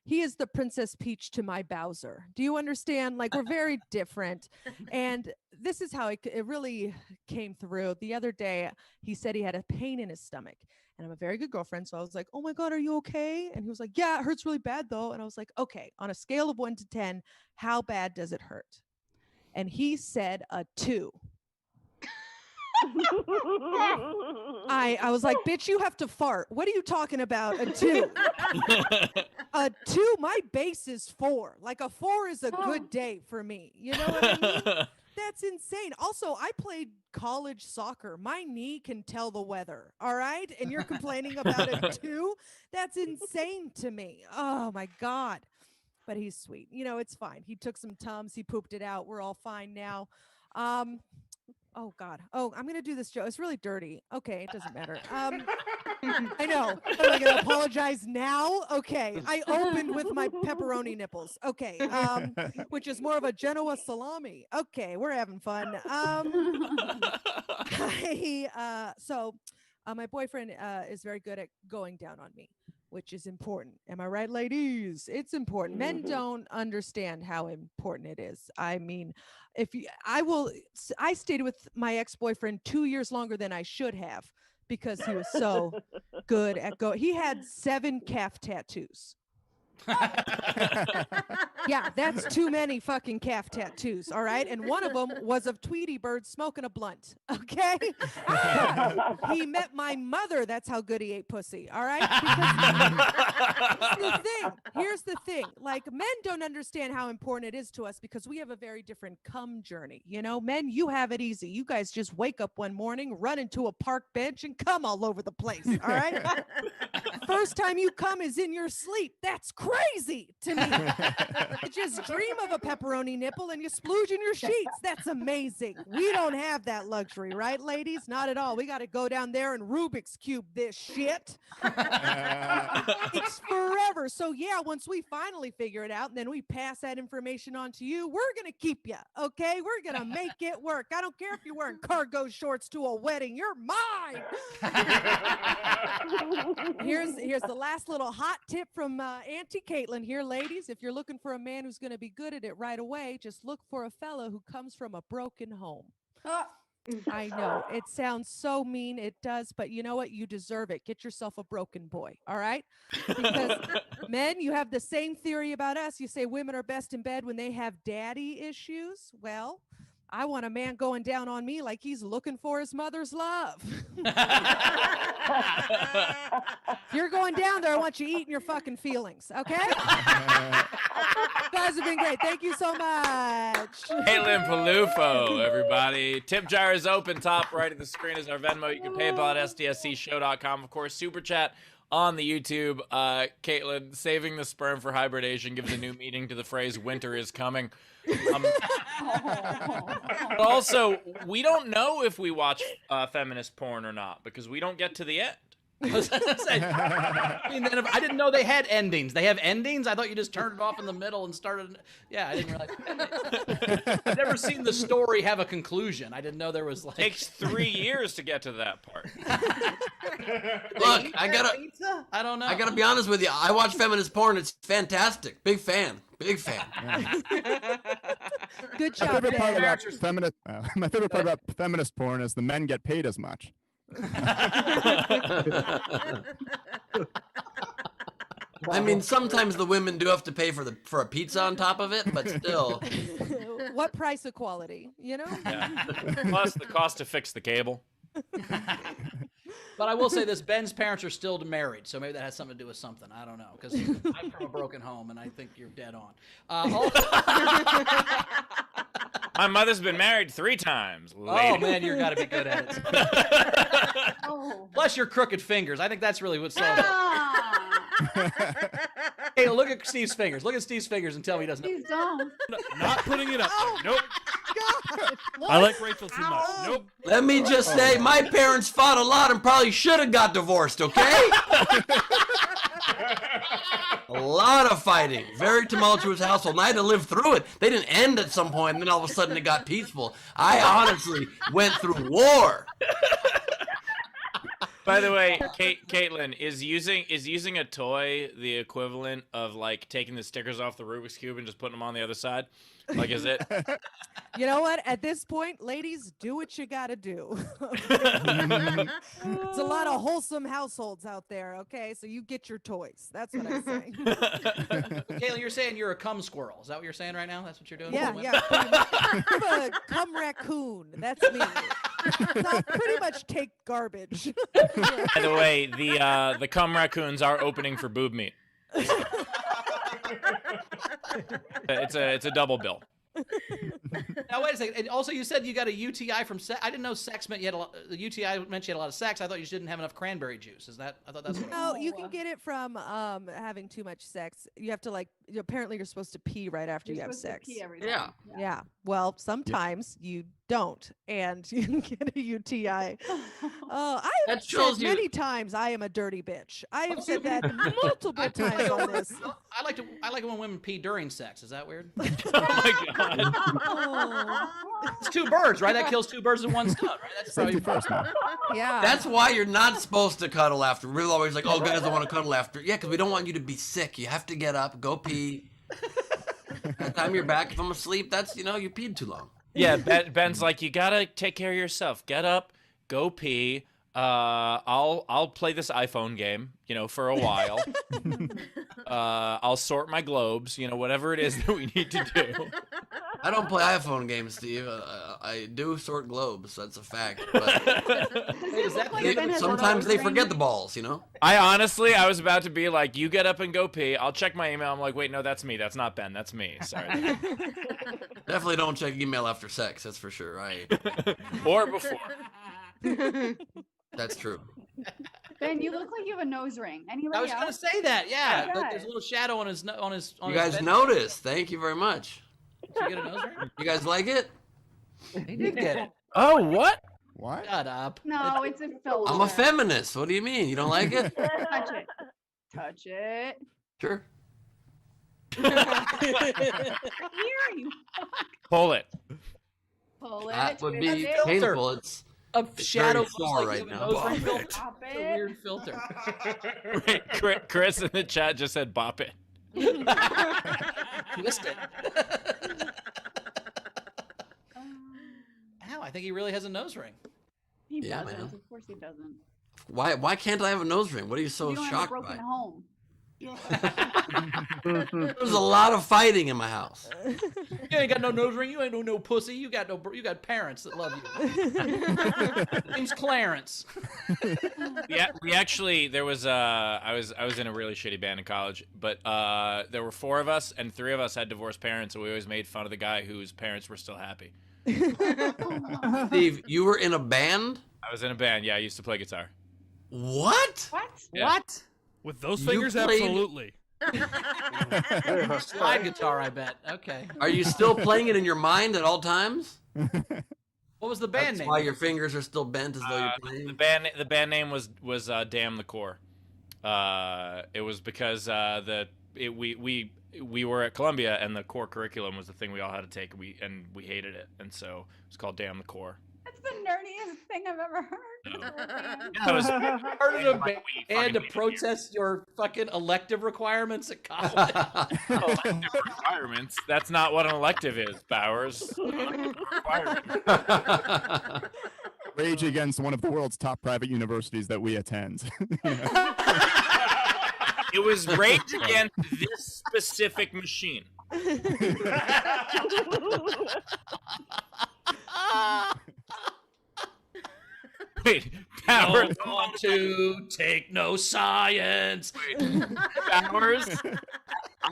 he is the Princess Peach to my Bowser. Do you understand? Like, we're very different. And this is how it really came through. The other day, he said he had a pain in his stomach. And I'm a very good girlfriend. So I was like, oh my God, are you okay? And he was like, yeah, it hurts really bad though. And I was like, okay, on a scale of 1 to 10, how bad does it hurt? And he said a 2. I was like, bitch, you have to fart. What are you talking about? A 2. A 2, my base is 4. Like a 4 is a good day for me. You know what I mean? That's insane. Also, I played college soccer. My knee can tell the weather. All right. And you're complaining about a 2? That's insane to me. Oh my God. But he's sweet. You know, it's fine. He took some Tums. He pooped it out. We're all fine now. Oh, God. Oh, I'm going to do this joke. It's really dirty. Okay, it doesn't matter. I know. Am I going to apologize now? Okay. I opened with my pepperoni nipples. Okay. Which is more of a Genoa salami. Okay, we're having fun. My boyfriend is very good at going down on me, which is important. Am I right, ladies? It's important. Men don't understand how important it is. I mean, I stayed with my ex-boyfriend 2 years longer than I should have because he was so good at he had 7 calf tattoos. Yeah, that's too many fucking calf tattoos, all right? And one of them was of Tweety Bird smoking a blunt, okay? He met my mother. That's how good he ate pussy, all right? Here's the thing. Like, men don't understand how important it is to us because we have a very different cum journey. You know, men, you have it easy. You guys just wake up one morning, run into a park bench, and cum all over the place, all right? First time you cum is in your sleep. That's crazy to me. You just dream of a pepperoni nipple and you splooge in your sheets. That's amazing. We don't have that luxury, right, ladies? Not at all. We got to go down there and Rubik's Cube this shit. It's forever. So yeah, once we finally figure it out and then we pass that information on to you, we're going to keep you, okay? We're going to make it work. I don't care if you're wearing cargo shorts to a wedding. You're mine. Here's the last little hot tip from Auntie Caitlin here, ladies. If you're looking for a man who's going to be good at it right away, just look for a fella who comes from a broken home. I know it sounds so mean. It does. But you know what? You deserve it. Get yourself a broken boy. All right. Because men, you have the same theory about us. You say women are best in bed when they have daddy issues. Well, I want a man going down on me like he's looking for his mother's love. If you're going down there, I want you eating your fucking feelings, okay? You guys have been great. Thank you so much. Caitlin Peluffo, everybody. Tip jar is open. Top right of the screen is our Venmo. You can pay at sdscshow.com. Of course, Super Chat on the YouTube. Caitlin, saving the sperm for hibernation gives a new meaning to the phrase winter is coming. Also, we don't know if we watch feminist porn or not because we don't get to the end. I mean, I didn't know they had endings. They have endings? I thought you just turned it off in the middle and started. Yeah, I didn't realize. I've never seen the story have a conclusion. I didn't know there was like. Takes 3 years to get to that part. Look, I don't know. I gotta be honest with you. I watch feminist porn. It's fantastic. Big fan. Big fan. Good job. My favorite part about feminist porn is the men get paid as much. I mean, sometimes the women do have to pay for a pizza on top of it, but still. What price equality, you know? Yeah. Plus the cost to fix the cable. But I will say this, Ben's parents are still married, so maybe that has something to do with something. I don't know, because I'm from a broken home, and I think you're dead on. My mother's been married 3 times. Oh, man, you've got to be good at it. Plus your crooked fingers. I think that's really what's solved. Hey, look at Steve's fingers. Look at Steve's fingers and tell me he doesn't. Please don't. Not putting it up there. Nope. God. I like Rachel too much. Nope. Let me just say, my parents fought a lot and probably should have got divorced, okay? A lot of fighting. Very tumultuous household. And I had to live through it. They didn't end at some point, and then all of a sudden it got peaceful. I honestly went through war. By the way, Caitlin, is using a toy the equivalent of like taking the stickers off the Rubik's Cube and just putting them on the other side? Like, is it? You know what? At this point, ladies, do what you gotta do. It's a lot of wholesome households out there, okay? So you get your toys. That's what I'm saying. Caitlin, you're saying you're a cum squirrel. Is that what you're saying right now? That's what you're doing? Yeah. Pretty much. I'm a cum raccoon. That's me. So I'll pretty much take garbage. By the way, the cum raccoons are opening for boob meat. It's a double bill. Now wait a second. And also, you said you got a UTI from sex. I didn't know sex meant you had a lot. The UTI meant you had a lot of sex. I thought you just didn't have enough cranberry juice. Is that? I thought that's what. No, you can get it from having too much sex. You have to apparently you're supposed to pee right after you have sex. To pee every time. Yeah. Well, sometimes you don't, and you can get a UTI. I have said many times I am a dirty bitch. I have said that multiple times on this. I like it when women pee during sex. Is that weird? Oh my god. It's 2 birds, right? That kills 2 birds with 1 stone, right? That's probably Yeah. That's why you're not supposed to cuddle after. We're always like, oh, guys don't want to cuddle after. Yeah, because we don't want you to be sick. You have to get up, go pee. By the time you're back, if I'm asleep, that's, you peed too long. Yeah, Ben's like, you gotta take care of yourself. Get up, go pee. I'll play this iPhone game, for a while. I'll sort my globes, whatever it is that we need to do. I don't play iPhone games, Steve. I do sort globes. That's a fact. But sometimes they forget the balls, I was about to be like, you get up and go pee. I'll check my email. I'm like, wait, no, that's me. That's not Ben. That's me. Sorry. Definitely don't check email after sex. That's for sure. Right. Or before. That's true. Ben, you look like you have a nose ring. Anybody I was else? gonna say that. Yeah, Okay. there's a little shadow on his. You guys noticed. Thank you very much. Did you get a nose ring? You guys like it? He did get it. Oh, what? What? Shut up. No, it's a filter. I'm a feminist. What do you mean? You don't like it? Touch it. Touch it. Sure. Here you Pull it. pull it. That would twist be it. painful. It's A shadow very sore looks like right you have now. a nose ring filter. Pop It's a it. weird filter. Wait, Chris in the chat just said bop it. Twist it. Ow, I think he really has a nose ring. He Yeah, doesn't. man. Of course he doesn't. Why can't I have a nose ring? What are you so you don't have a shocked broken by? home. There's a lot of fighting in my house. You ain't got no nose ring. You ain't no pussy. You got parents that love you. Name's Clarence. Yeah, we actually there was I was in a really shitty band in college, but there were 4 of us and 3 of us had divorced parents, so we always made fun of the guy whose parents were still happy. Steve, you were in a band? I was in a band. Yeah, I used to play guitar. What? What? Yeah. What? With those You fingers, played- absolutely. Slide guitar, I bet. Okay. Are you still playing it in your mind at all times? What was the band That's name? why your fingers are still bent as though you're playing. The band name was Damn the Core. It was because we were at Columbia and the core curriculum was the thing we all had to take. We hated it, and so it was called Damn the Core. That's the nerdiest thing I've ever heard. That was Started a band to protest your fucking elective requirements at college. Elective requirements. That's not what an elective is, Bowers. Rage against one of the world's top private universities that we attend. It was rage against this specific machine. Wait, Bowers. Don't want to take no science. Wait, Bowers.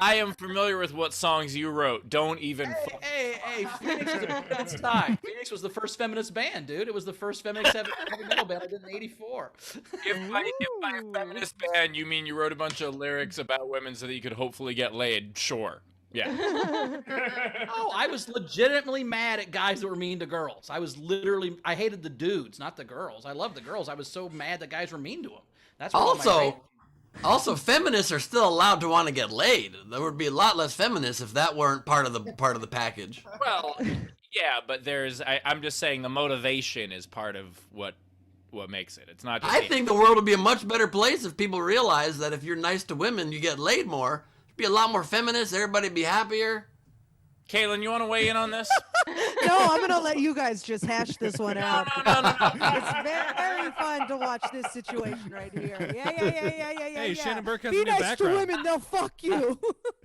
I am familiar with what songs you wrote. Don't even. Hey, Phoenix is a feminist time. Phoenix was the first feminist band, dude. It was the first feminist heavy metal band I did in '84. If by feminist band you mean you wrote a bunch of lyrics about women so that you could hopefully get laid, sure. Yeah. Oh, I was legitimately mad at guys that were mean to girls. I hated the dudes, not the girls. I loved the girls. I was so mad that guys were mean to them. That's what Also, feminists are still allowed to want to get laid. There would be a lot less feminists if that weren't part of the package. Well, yeah, but I'm just saying the motivation is part of what makes it. It's not just I think the world would be a much better place if people realize that if you're nice to women, you get laid more. There'd be a lot more feminists. Everybody'd be happier. Kaylin, you want to weigh in on this? No, I'm gonna let you guys just hash this one out. No. It's very fun to watch this situation right here. Yeah. Hey, Shannon Burke has Be a new nice background. to women, they'll fuck you.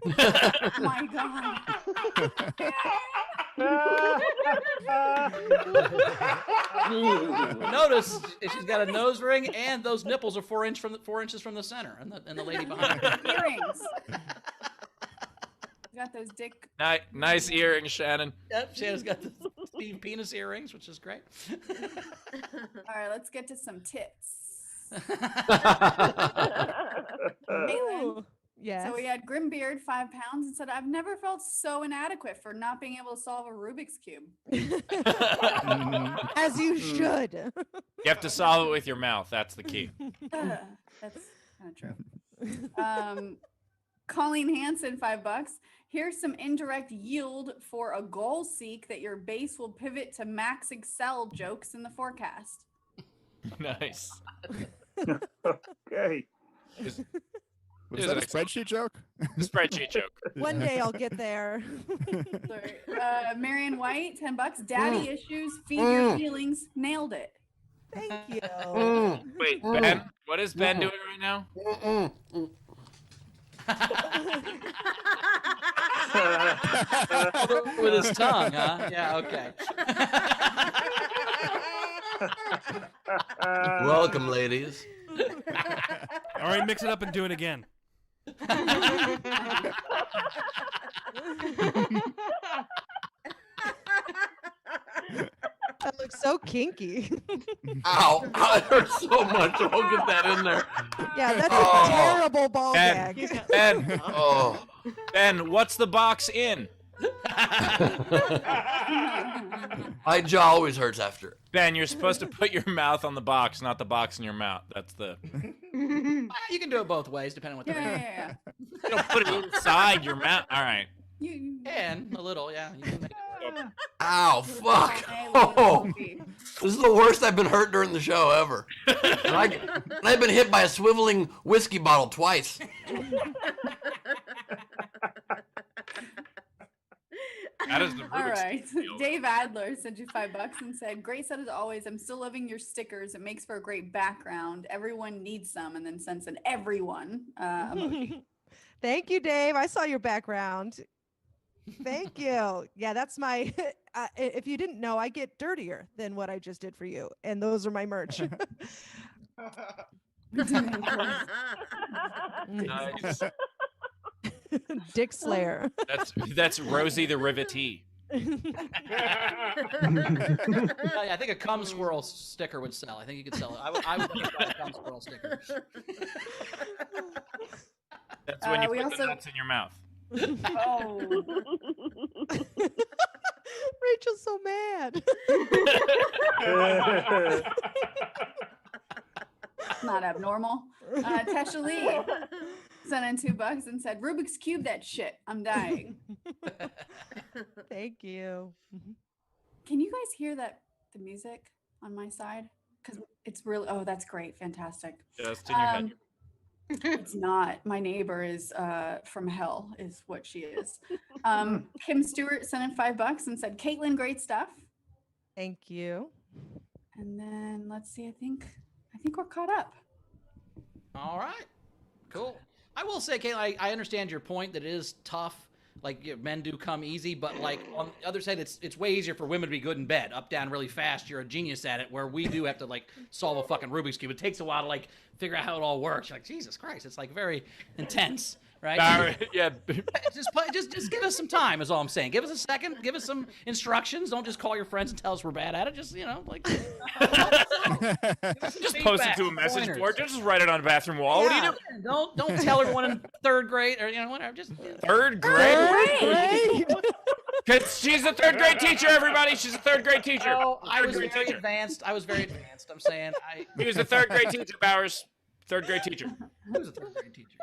Oh my god. Notice she's got a nose ring, and those nipples are 4 inches from the center, and the lady behind her. Earrings. You got those dick. Nice earrings, Shannon. Yep, Shannon's got the Steve penis earrings, which is great. All right, let's get to some tits. Ooh, yes. So we had Grimbeard, 5 pounds, and said, "I've never felt so inadequate for not being able to solve a Rubik's Cube." As you should. You have to solve it with your mouth. That's the key. That's kind of true. Colleen Hansen, $5. Here's some indirect yield for a goal seek that your base will pivot to max excel jokes in the forecast. Nice. Okay. Was that a spreadsheet joke? Spreadsheet joke. One day I'll get there. Sorry. Marion White, $10. Daddy issues, feed your feelings, nailed it. Thank you. Wait, Ben? What is Ben doing right now? With his tongue, huh? Yeah, okay. Welcome, ladies. All right, mix it up and do it again. That looks so kinky. Ow! It hurts so much. Don't get that in there. Yeah, that's a terrible ball Ben, gag. Ben, Oh. Ben, what's the box in? My jaw always hurts after. Ben, you're supposed to put your mouth on the box, not the box in your mouth. That's the. You can do it both ways, depending on what the Yeah. You don't put it inside your mouth. All right. You can, a little, yeah. You can make Ow! Fuck! Oh, this is the worst I've been hurt during the show ever. And I've been hit by a swiveling whiskey bottle twice. That is the All Rubik's right. Cube. Dave Adler sent you $5 and said, "Great set as always. I'm still loving your stickers. It makes for a great background. Everyone needs some," and then sends an everyone emoji. Thank you, Dave. I saw your background. Thank you. Yeah, that's my. If you didn't know, I get dirtier than what I just did for you, and those are my merch. Nice. Dick Slayer. That's Rosie the Rivetee. I think a cum squirrel sticker would sell. I think you could sell it. I would buy a cum squirrel sticker. That's when you we put also- the nuts in your mouth. Oh. Rachel's so mad. Not abnormal. Tesha Lee sent in $2 and said, Rubik's Cube that shit. I'm dying. Thank you. Can you guys hear the music on my side? Because it's really, oh, that's great. Fantastic. Just in your head. It's not. My neighbor is from hell, is what she is. Kim Stewart sent in $5 and said, Caitlin, great stuff. Thank you. And then let's see, I think we're caught up. All right. Cool. I will say, Caitlin, I understand your point that it is tough. Like, men do come easy, but like on the other side, it's way easier for women to be good in bed, up, down, really fast. You're a genius at it, where we do have to like solve a fucking Rubik's Cube. It takes a while to like figure out how it all works. You're like, Jesus Christ, it's like very intense, right? Yeah. Just give us some time is all I'm saying. Give us a second. Give us some instructions. Don't just call your friends and tell us we're bad at it. Just, like. Just post it to a message board. Just write it on a bathroom wall. Yeah. What are you doing? Don't tell everyone in third grade or whatever. Just third grade. She's a third grade teacher. Everybody, she's a third grade teacher. Oh, I was very advanced. I'm saying He was a third grade teacher, Bowers. Third grade teacher. Who was a third grade teacher?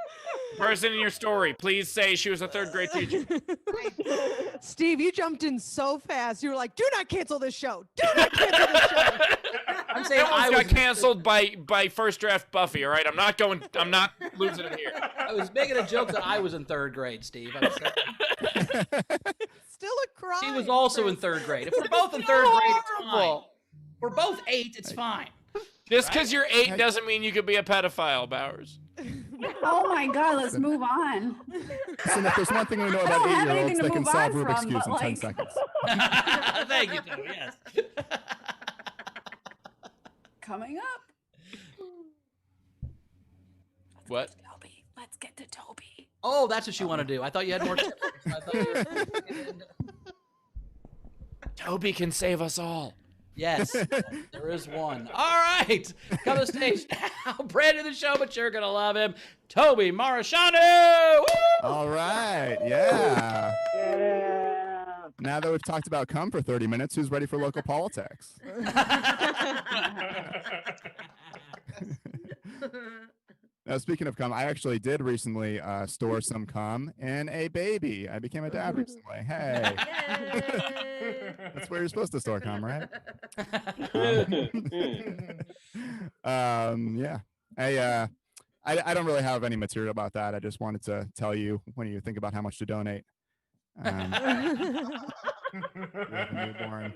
Person in your story, please say she was a third grade teacher. Steve, you jumped in so fast. You were like, "Do not cancel this show. Do not cancel this show." I'm saying I got canceled by first draft Buffy. All right, I'm not losing it here. I was making a joke that I was in third grade, Steve. I was saying, Still a crime. she was also in third grade. If we're both in third grade, it's fine. We're both 8. It's fine. Just because you're 8 doesn't mean you could be a pedophile, Bowers. Oh my God, let's move on. So if there's one thing we know about 8-year-olds, they can solve Rubik's Cubes in 10 seconds. Thank you, Toby. Yes. Coming up. What? Toby. Let's get to Toby. Oh, that's what you want to do. I thought you had more tips. Toby can save us all. Yes, there is one. All right, come to the stage now. Brand new to the show, but you're gonna love him. Toby Muresianu. All right, yeah. Now that we've talked about cum for 30 minutes, who's ready for local politics? Now, speaking of cum, I actually did recently store some cum in a baby. I became a dad recently. Hey. That's where you're supposed to store cum, right? Yeah. I don't really have any material about that. I just wanted to tell you when you think about how much to donate. Newborn.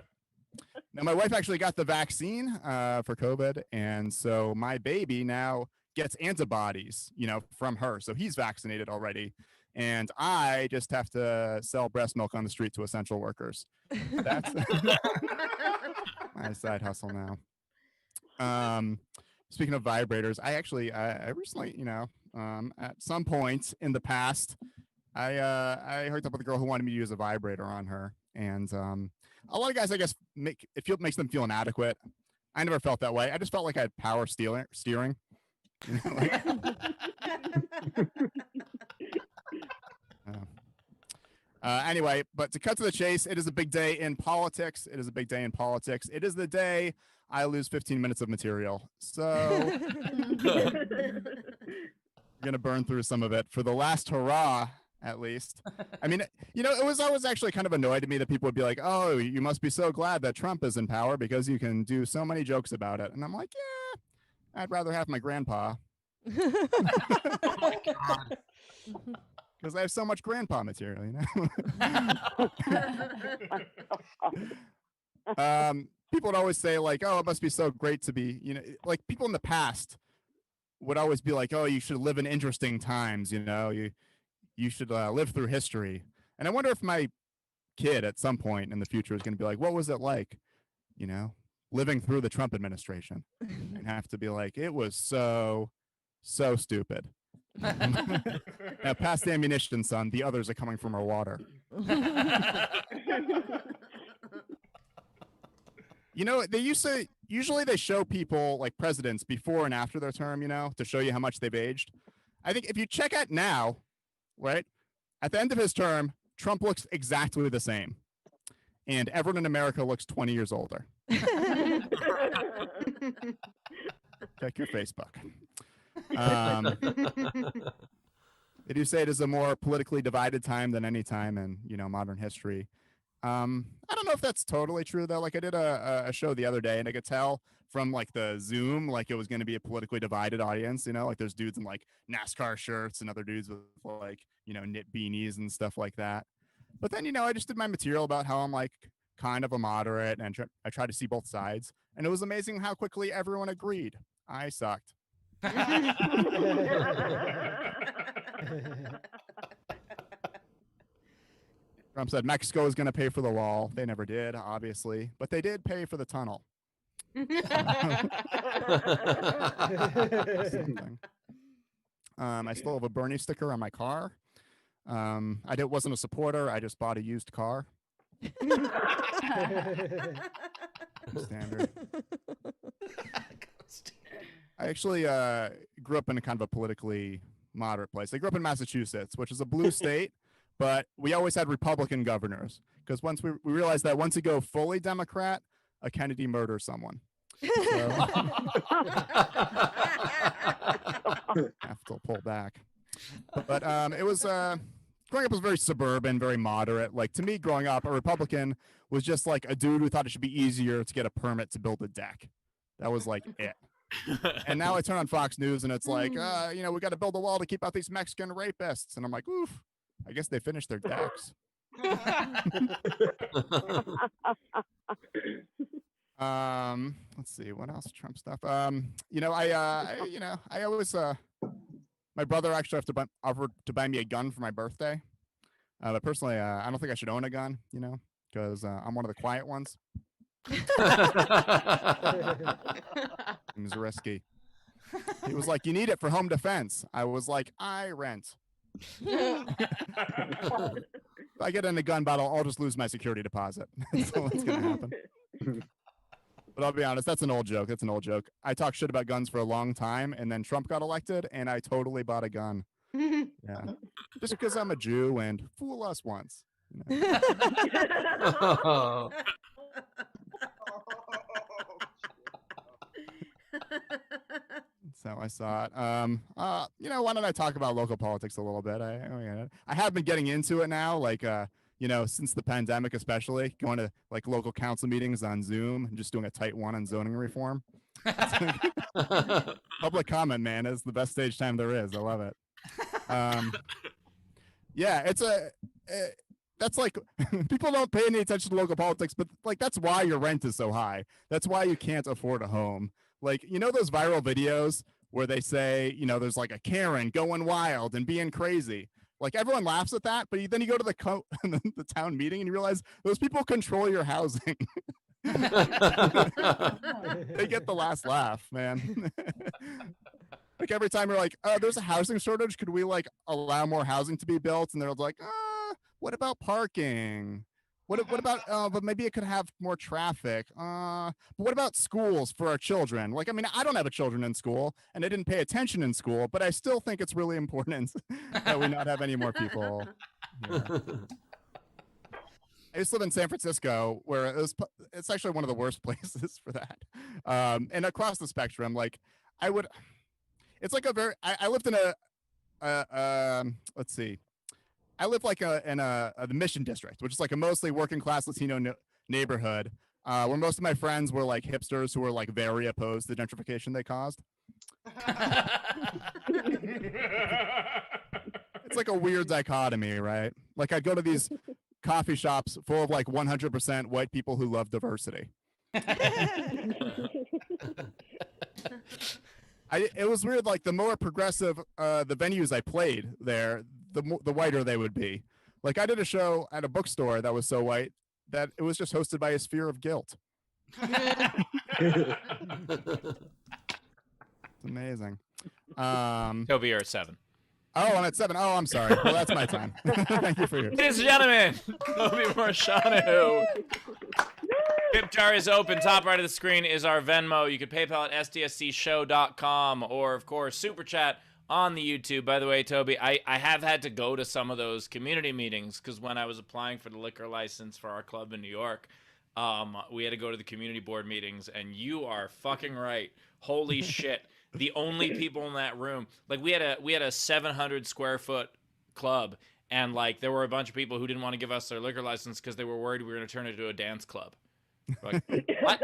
Now, my wife actually got the vaccine for COVID, and so my baby now gets antibodies, from her. So he's vaccinated already, and I just have to sell breast milk on the street to essential workers. That's my side hustle now. Speaking of vibrators, I recently, at some point in the past, I hooked up with a girl who wanted me to use a vibrator on her, and a lot of guys, I guess, makes them feel inadequate. I never felt that way. I just felt like I had power steering. Anyway, but to cut to the chase, it is a big day in politics. It is the day I lose 15 minutes of material. So I'm going to burn through some of it for the last hurrah, at least. I mean, it was always actually kind of annoyed to me that people would be like, oh, you must be so glad that Trump is in power because you can do so many jokes about it. And I'm like, yeah. I'd rather have my grandpa. Oh my God. Because I have so much grandpa material, People would always say like, oh, it must be so great to be, like people in the past would always be like, oh, you should live in interesting times, you should live through history. And I wonder if my kid at some point in the future is going to be like, what was it like, living through the Trump administration, and have to be like, it was so stupid. Now, pass the ammunition, son. The others are coming from our water. They usually they show people like presidents before and after their term, to show you how much they've aged. I think if you check out now, right, at the end of his term, Trump looks exactly the same. And everyone in America looks 20 years older. Check your Facebook. They do say it is a more politically divided time than any time in, modern history. I don't know if that's totally true though. Like I did a show the other day and I could tell from like the Zoom, like it was going to be a politically divided audience, like there's dudes in like NASCAR shirts and other dudes with like, knit beanies and stuff like that. But then, I just did my material about how I'm like kind of a moderate and I try to see both sides. And it was amazing how quickly everyone agreed. I sucked. Trump said Mexico is going to pay for the wall. They never did, obviously, but they did pay for the tunnel. I still have a Bernie sticker on my car. I wasn't a supporter. I just bought a used car. Standard. I actually grew up in a kind of a politically moderate place. I grew up in Massachusetts, which is a blue state, but we always had Republican governors because once we realized that once you go fully Democrat, a Kennedy murders someone. So, have to pull back. But it was growing up was very suburban, very moderate. Like to me, growing up, a Republican was just like a dude who thought it should be easier to get a permit to build a deck. That was like it. And now I turn on Fox News and it's like, we got to build a wall to keep out these Mexican rapists. And I'm like, oof, I guess they finished their decks. Let's see what else Trump stuff. I always my brother actually offered to buy me a gun for my birthday. But personally, I don't think I should own a gun, because I'm one of the quiet ones. It's risky. He was like, you need it for home defense. I was like, I rent. If I get in a gun battle, I'll just lose my security deposit. That's what's going to happen. But I'll be honest, that's an old joke. I talked shit about guns for a long time, and then Trump got elected, and I totally bought a gun. Yeah. Just because I'm a Jew and fool us once. That's how I saw it. Why don't I talk about local politics a little bit? I have been getting into it now, like, since the pandemic, especially going to like local council meetings on Zoom and just doing a tight one on zoning reform. Public comment, man, is the best stage time there is. I love it. That's like people don't pay any attention to local politics, but like that's why your rent is so high. That's why you can't afford a home. Like, those viral videos where they say, there's like a Karen going wild and being crazy. Like everyone laughs at that, but then you go to the town meeting and you realize those people control your housing. They get the last laugh, man. Like every time you're like, there's a housing shortage. Could we like allow more housing to be built? And they're like, what about parking? What about, but maybe it could have more traffic. But what about schools for our children? Like, I mean, I don't have a children in school and I didn't pay attention in school, but I still think it's really important that we not have any more people here. I used to live in San Francisco where it's actually one of the worst places for that. And across the spectrum, like I lived in let's see. I live like in the Mission District, which is like a mostly working class Latino neighborhood, where most of my friends were like hipsters who were like very opposed to the gentrification they caused. It's like a weird dichotomy, right? Like I'd go to these coffee shops full of like 100% white people who love diversity. It was weird. Like the more progressive the venues I played there, the whiter they would be. Like I did a show at a bookstore that was so white that it was just hosted by a sphere of guilt. It's amazing. Toby, you're at 7. Oh, I'm at 7. Oh, I'm sorry. Well, that's my time. Thank you for yours. Ladies and gentlemen, Toby Muresianu. Tip jar is open. Top right of the screen is our Venmo. You can PayPal at sdscshow.com or, of course, Super Chat on the YouTube. By the way, Toby, I have had to go to some of those community meetings because when I was applying for the liquor license for our club in New York, we had to go to the community board meetings, and you are fucking right. Holy shit. The only people in that room, like we had a 700 square foot club, and like there were a bunch of people who didn't want to give us their liquor license because they were worried we were going to turn it into a dance club. Like, what?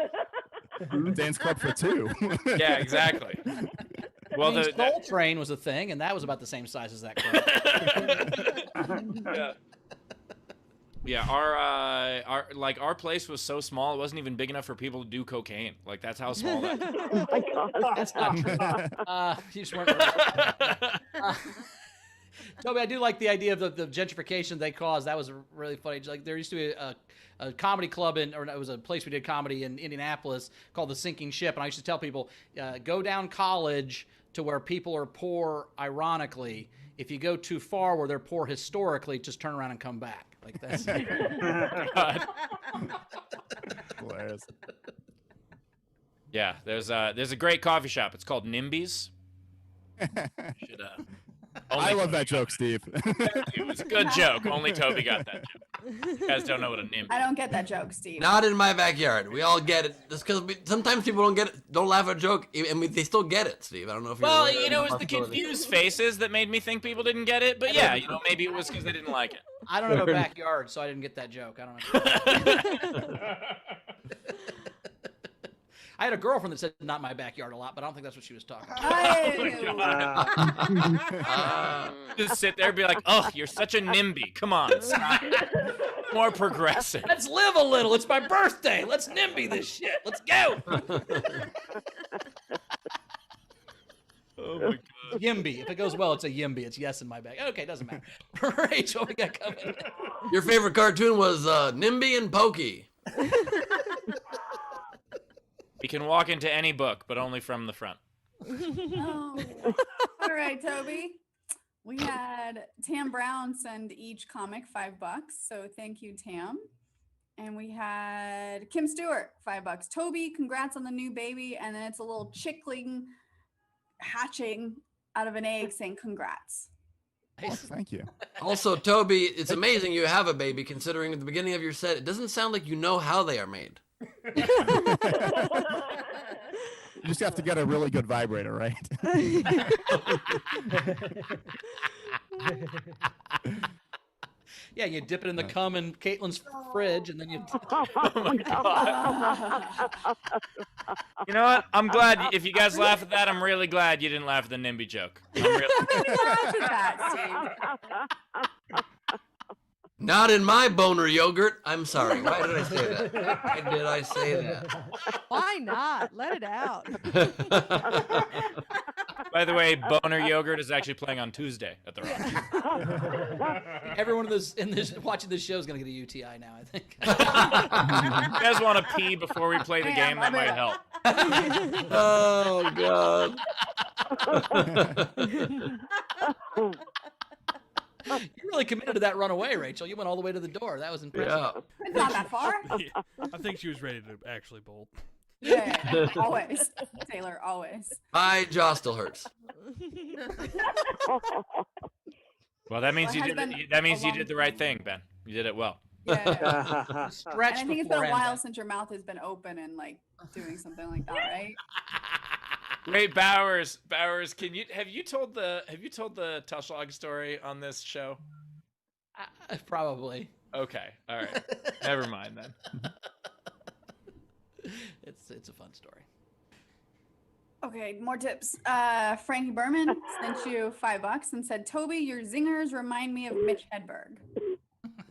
Dance club for two. Yeah, exactly. Well, I mean, Soul Train was a thing, and that was about the same size as that club. Yeah. Yeah, our place was so small it wasn't even big enough for people to do cocaine. Like that's how small that. Oh my God. That's not true. You just weren't. Toby, I do like the idea of the gentrification they caused. That was really funny. Like there used to be a comedy club or it was a place we did comedy in Indianapolis called the Sinking Ship, and I used to tell people, go down College to where people are poor. Ironically, if you go too far where they're poor historically, just turn around and come back. Like that's. Hilarious. Yeah, there's a great coffee shop. It's called Nimby's. Should I love that joke, Steve. It was a good joke. Only Toby got that joke. You guys don't know what a NIMBY is. I don't get that joke, Steve. Not in my backyard. We all get it. Just because sometimes people don't get it, don't laugh at a joke, and they still get it, Steve. I don't know if you're Well, aware you know, of it's the possibility. confused faces that made me think people didn't get it. But yeah, you know, maybe it was because they didn't like it. I don't have a backyard, so I didn't get that joke. I don't know. I had a girlfriend that said not my backyard a lot, but I don't think that's what she was talking about. Just sit there and be like, oh, you're such a NIMBY. Come on. Stop. More progressive. Let's live a little. It's my birthday. Let's NIMBY this shit. Let's go. Oh my God. Yimby. If it goes well, it's a Yimby. It's yes in my bag. Okay, doesn't matter. Rachel, we got coming. Your favorite cartoon was Nimby and Pokey. You can walk into any book, but only from the front. Oh. All right, Toby. We had Tam Brown send each comic $5, so thank you, Tam. And we had Kim Stewart, $5. Toby, congrats on the new baby. And then it's a little chickling hatching out of an egg saying congrats. Oh, thank you. Also, Toby, it's amazing you have a baby, considering at the beginning of your set, it doesn't sound like you know how they are made. You just have to get a really good vibrator, right? Yeah, you dip it in the cum in Caitlin's fridge, and then you. Oh my God. You know what? I'm glad if you guys laugh at that. I'm really glad you didn't laugh at the NIMBY joke. I'm really... Laugh at that, Steve. Not in my boner yogurt. I'm sorry. Why did I say that? Why did I say that? Why not? Let it out. By the way, Boner Yogurt is actually playing on Tuesday at the Rock. Everyone watching this show is gonna get a UTI now. I think. You guys want to pee before we play the game? That might help. Oh God. You really committed to that runaway, Rachel. You went all the way to the door. That was impressive. Yeah. It's not that far. I think she was ready to actually bolt. Yeah, always. Taylor, always. My jaw still hurts. Well, that means Well, you it did. has been That means a you long did the right thing, Ben. You did it well. Yeah. Stretch And I think it's been a before while end. since your mouth has been open and like doing something like that, right? Wait, Bowers, have you told the Tushlag story on this show? Probably. Okay, all right. Never mind then. It's a fun story. Okay, more tips. Frankie Berman sent you $5 and said, Toby, your zingers remind me of Mitch Hedberg.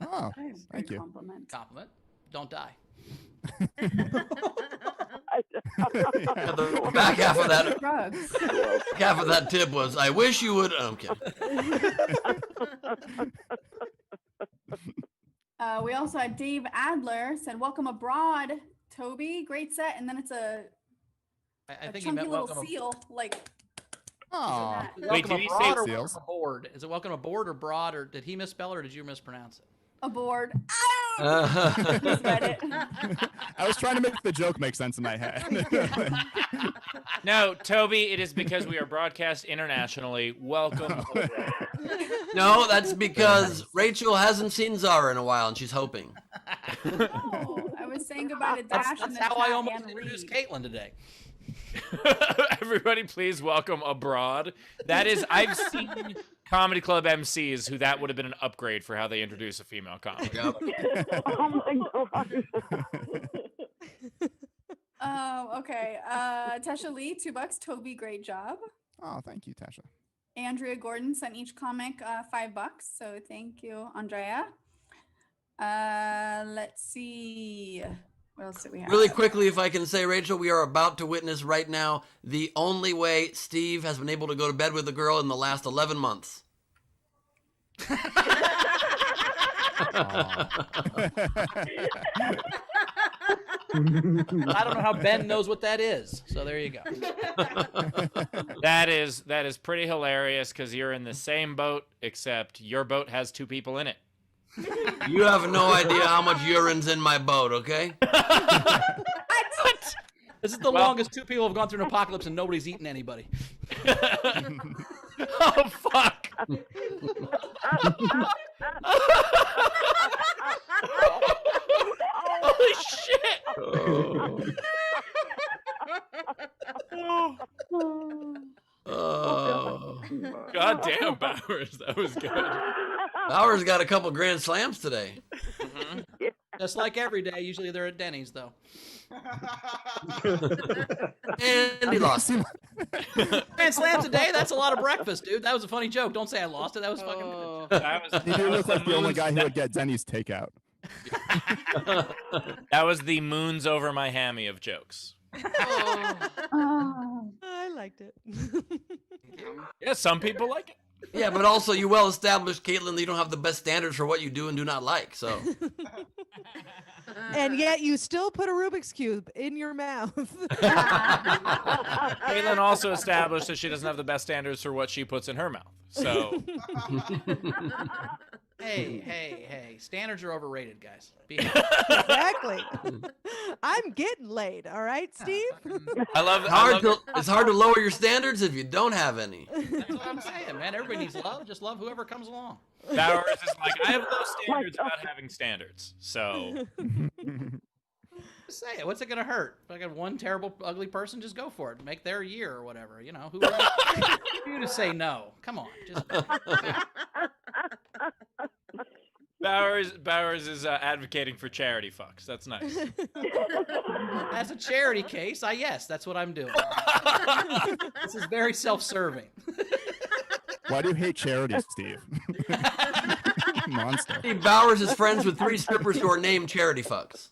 Oh, That is a thank good you. compliment. Compliment. Don't die. Yeah, the back half of that. Drugs. Half of that tip was, I wish you would. Oh, I'm kidding. We also had Dave Adler said, welcome abroad, Toby. Great set. And then it's a I think he chunky meant little welcome. seal. Like, Oh, Wait, Welcome did he abroad say or seals? welcome aboard? Is it welcome aboard or broad, or did he misspell it, or did you mispronounce it? aboard. Uh, Misread it. I was trying to make the joke make sense in my head. No, Toby, it is because we are broadcast internationally. Welcome. no, that's because Rachel hasn't seen Zara in a while, and she's hoping. Oh, I was was saying goodbye to Dash That's in the how I chat almost and introduced Reed. Caitlin today. Everybody, please welcome abroad. That is, I've seen comedy club MCs who that would have been an upgrade for how they introduce a female comic. Yep. Oh my god. Okay. Tasha Lee, $2. Toby, great job. Oh, thank you, Tasha. Andrea Gordon sent each comic $5. So thank you, Andrea. Let's see. What else do we have? Really quickly, if I can say, Rachel, we are about to witness right now the only way Steve has been able to go to bed with a girl in the last 11 months. I don't know how Ben knows what that is. So there you go. That is pretty hilarious because you're in the same boat, except your boat has 2 people in it. You have no idea how much urine's in my boat, okay? This is the longest 2 people have gone through an apocalypse and nobody's eaten anybody. Oh, fuck. Holy shit. Oh. God damn, Bowers. That was good. Bowers got a couple grand slams today. Just like every day. Usually they're at Denny's, though. And he lost. Grand slam today? That's a lot of breakfast, dude. That was a funny joke. Don't say I lost it. That was fucking good. He did look like the only guy who would get Denny's takeout. That was the moons over my hammy of jokes. Oh. I liked it. Yeah, some people like it. Yeah, but also you well established, Caitlin, that you don't have the best standards for what you do and do not like. So And yet you still put a Rubik's Cube in your mouth. Caitlin also established that she doesn't have the best standards for what she puts in her mouth. So Hey. Standards are overrated, guys. Exactly. I'm getting laid, all right, Steve? I love it's hard to lower your standards if you don't have any. That's what I'm saying, man. Everybody needs love. Just love whoever comes along. Bowers is like, I have low standards about having standards. So Just say it. What's it gonna hurt? If I got one terrible, ugly person, just go for it. Make their year or whatever. You know, who are you to say no? Come on. Just Bowers is advocating for charity fucks. That's nice. as a charity case, yes, that's what I'm doing. This is very self-serving. Why do you hate charity, Steve? Monster. Steve Bowers is friends with 3 strippers who are named Charity Fucks.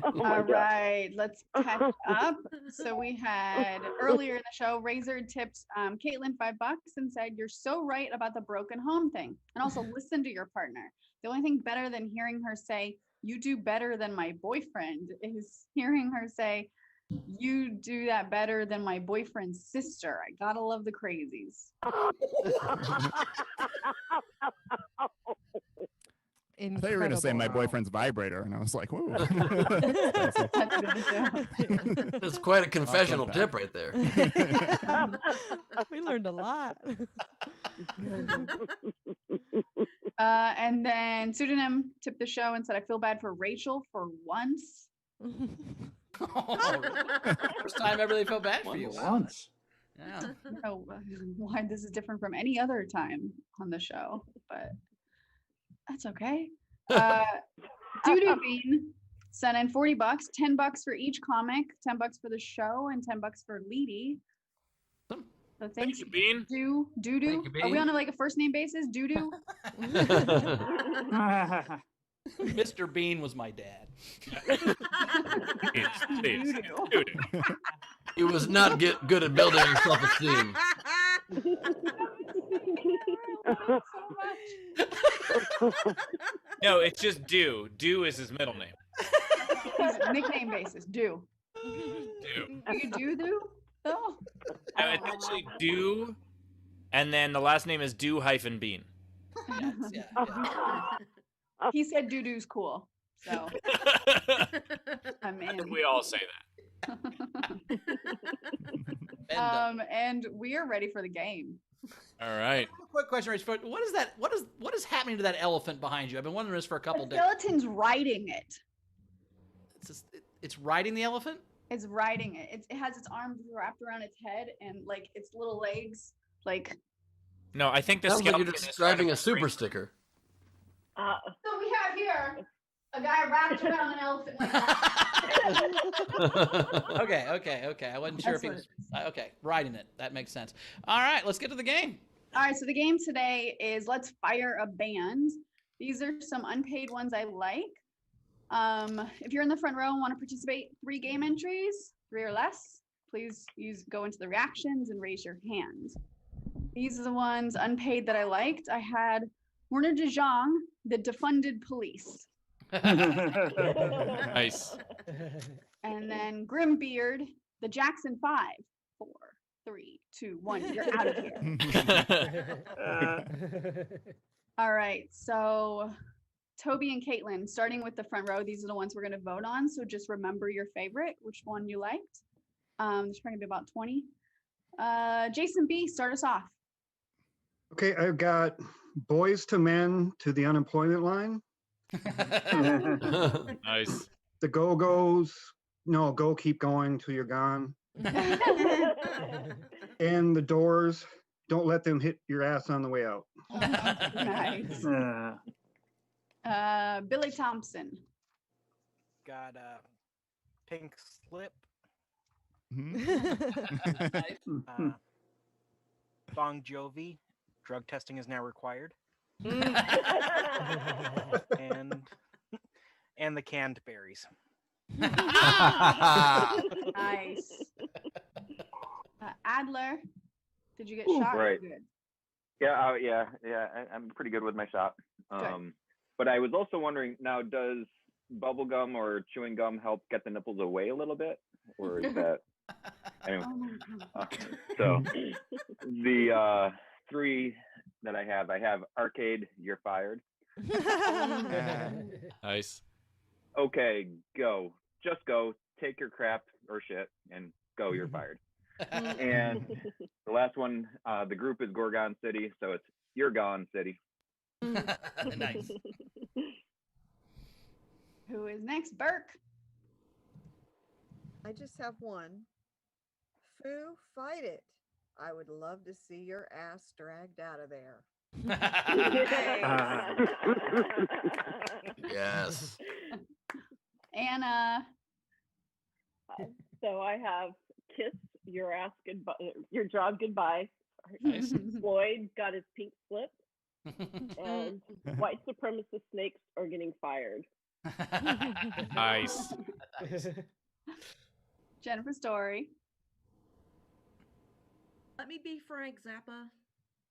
All right, let's catch up. So we had earlier in the show, Razor tipped Caitlin $5 and said, "You're so right about the broken home thing. And also listen to your partner. The only thing better than hearing her say, 'You do better than my boyfriend,' is hearing her say, 'You do that better than my boyfriend's sister.' I gotta love the crazies." I thought you were going to say my boyfriend's vibrator, and I was like, whoa. That's quite a confessional tip right there. We learned a lot. And then Pseudonym tipped the show and said, "I feel bad for Rachel for once." First time ever they felt bad for you. Once. Yeah. I don't know why this is different from any other time on the show, but that's okay. Doodoo Bean sent in $40, $10 for each comic, $10 for the show, and $10 for Leedy. So thanks, Thank you, Bean. Doodoo. Are we on like a first name basis? Doodoo. Mr. Bean was my dad. He was not good at building his self-esteem. No, it's just Do. Do is his middle name. Nickname basis. Do. Do. You do? No. No, it's actually Do, and then the last name is Do-Bean. Yeah. He said doo-doo's cool, so I'm in. We all say that. And we are ready for the game. All right. Quick question, Rach. What is that? What is happening to that elephant behind you? I've been wondering this for a couple The days. skeleton's riding it. It's riding the elephant? It's riding it. It has its arms wrapped around its head and like its little legs. Like. No, I think the Sounds like skeleton you're is describing kind a of super sticker. So we have here a guy wrapped around an elephant like that. Okay. I wasn't sure That's if he what was. Okay, riding it. That makes sense. All right, let's get to the game. All right, so the game today is Let's Fire a Band. These are some unpaid ones I like. If you're in the front row and want to participate, 3 game entries, 3 or less, please go into the reactions and raise your hand. These are the ones unpaid that I liked. I had Werner de Jong, the defunded police. Nice. And then Grimbeard, the Jackson 5. 4, 3, 2, 1. You're out of here. All right. So Toby and Caitlin, starting with the front row, these are the ones we're going to vote on. So just remember your favorite, which one you liked. There's probably going to be about 20. Jason B, start us off. Okay, I've got Boys to Men to the Unemployment Line. Nice. The Go-Go's, no, go keep going till you're gone. And the Doors, don't let them hit your ass on the way out. Nice. Billy Thompson. Got Pink Slip. Bon Jovi, drug testing is now required. and the canned berries. Nice. Adler, did you get shot? Right. Good. Yeah, I'm pretty good with my shot. But I was also wondering, now, does bubble gum or chewing gum help get the nipples away a little bit? Or is that... Anyway. So the 3 that I have Arcade, you're fired. Nice. Okay, go. Just go. Take your crap or shit and go, you're fired. And the last one, the group is Gorgon City, so it's You're Gone City. Nice. Who is next? Burke. I just have one. Foo, fight it. I would love to see your ass dragged out of there. Yes. Anna. So I have Kiss Your Ass Goodbye, Your Job Goodbye. Nice. Floyd got his pink slip. And white supremacist snakes are getting fired. Nice. Jennifer Story. Let me be Frank Zappa.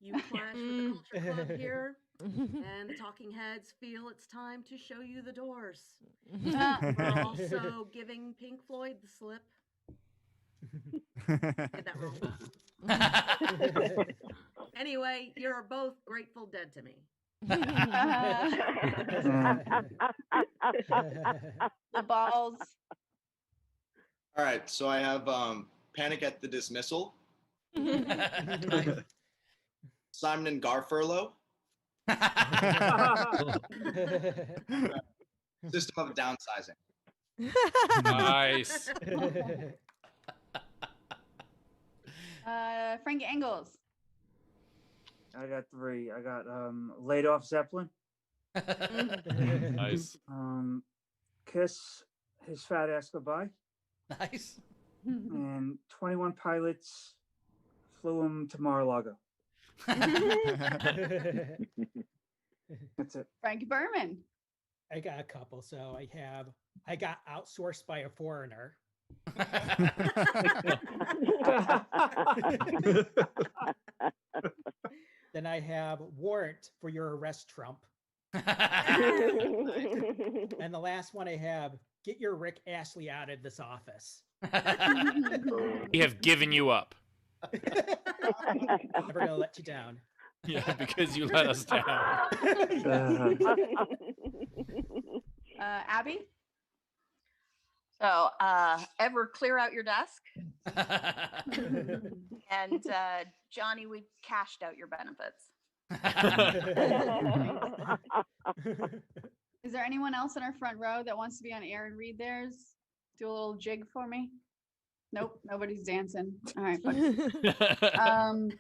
You clash with the Culture Club here, and the Talking Heads feel it's time to show you the doors. We're also giving Pink Floyd the slip. Get that wrong. Anyway, you're both Grateful Dead to me. The balls. All right, so I have Panic at the Dismissal. Simon and Garfurlo. System of Downsizing. Nice. Frank Engels. I got 3. I got Laid Off Zeppelin. Nice. Kiss His Fat Ass Goodbye. Nice. And 21 Pilots Flew Him to Mar-a-Lago. That's it. Frank Berman. I got a couple. So I got Outsourced by a Foreigner. Then I have Warrant for Your Arrest, Trump. And the last one I have, Get Your Rick Astley Out of This Office. We have given you up. Never gonna let you down. Yeah, because you let us down. Abby. So, ever clear out your desk? And Johnny, we cashed out your benefits. Is there anyone else in our front row that wants to be on air and read theirs? Do a little jig for me. Nope, nobody's dancing. All right, fine.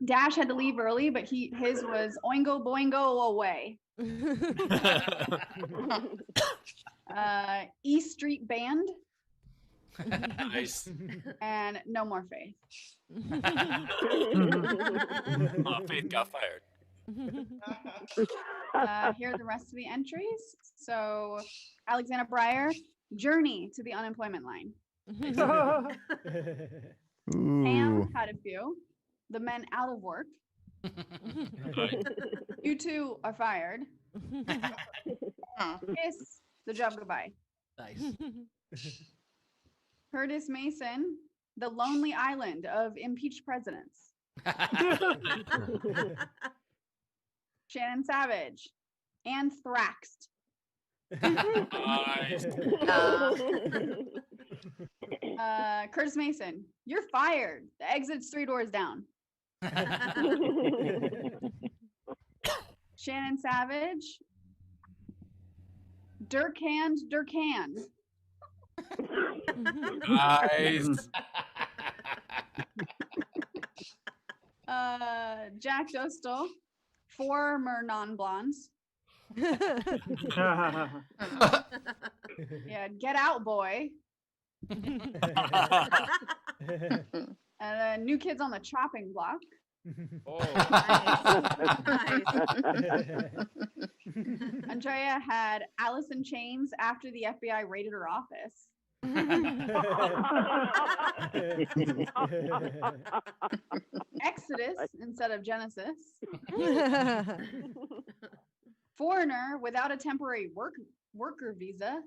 Dash had to leave early, but his was Oingo Boingo away. E Street Band. Nice. And No More Faith. Faith got fired. Here are the rest of the entries. So Alexander Breyer, Journey to the Unemployment Line. Pam had a few. The Men Out of Work. You two are fired. Kiss the job goodbye. Nice. Curtis Mason, The Lonely Island of Impeached Presidents. Shannon Savage, Anthraxed. Curtis Mason, you're fired. The exit's 3 doors down. Shannon Savage, Durkhand. Nice. Jack Dostal, former non-blondes. Yeah, Get Out Boy. And then New Kids on the Chopping Block. Andrea had Alice in Chains after the FBI raided her office. Exodus instead of Genesis. Foreigner without a temporary worker visa.